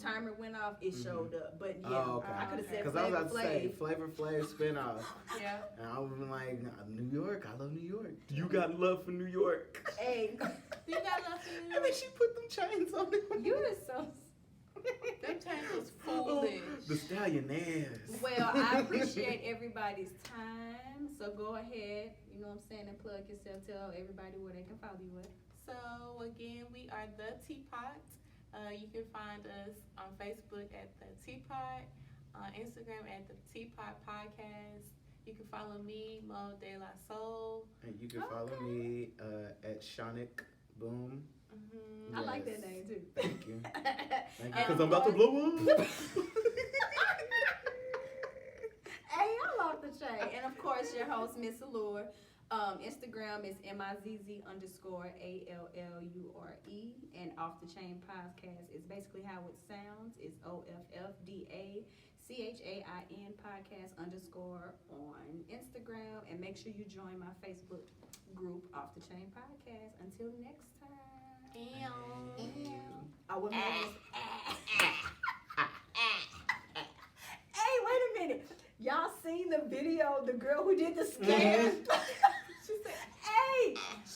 timer went off, it showed up. But yeah, Oh, okay. I could have said Because I was Flavor about to say Flav. Flavor Flav spinoff, Yeah. and I was like, New York. I love New York. You got love for New York. Hey, Do you got love for New And then she put them chains on it. you are so. Them chains was foolish. The stallionaires. Well, I appreciate everybody's time. So go ahead, you know what I'm saying, and plug yourself. Tell everybody where they can follow you at. So again, we are the Teapot. You can find us on Facebook at the Teapot, on Instagram at the Teapot Podcast. You can follow me, Mo De La Soul. And you can follow me at Shonic Boom. Mm-hmm. I like that Yes. name too. Thank you. Thank you. And Because I'm about to blow up. Hey, I love the chain. And of course, your host, Miss Allure. Instagram is MIZZ_ALLURE. And Off the Chain Podcast is basically how it sounds. It's OFFDACHAIN podcast _, on Instagram. And make sure you join my Facebook group, Off the Chain Podcast. Until next time. I would Hey, wait a minute. Y'all seen the video, the girl who did the scam?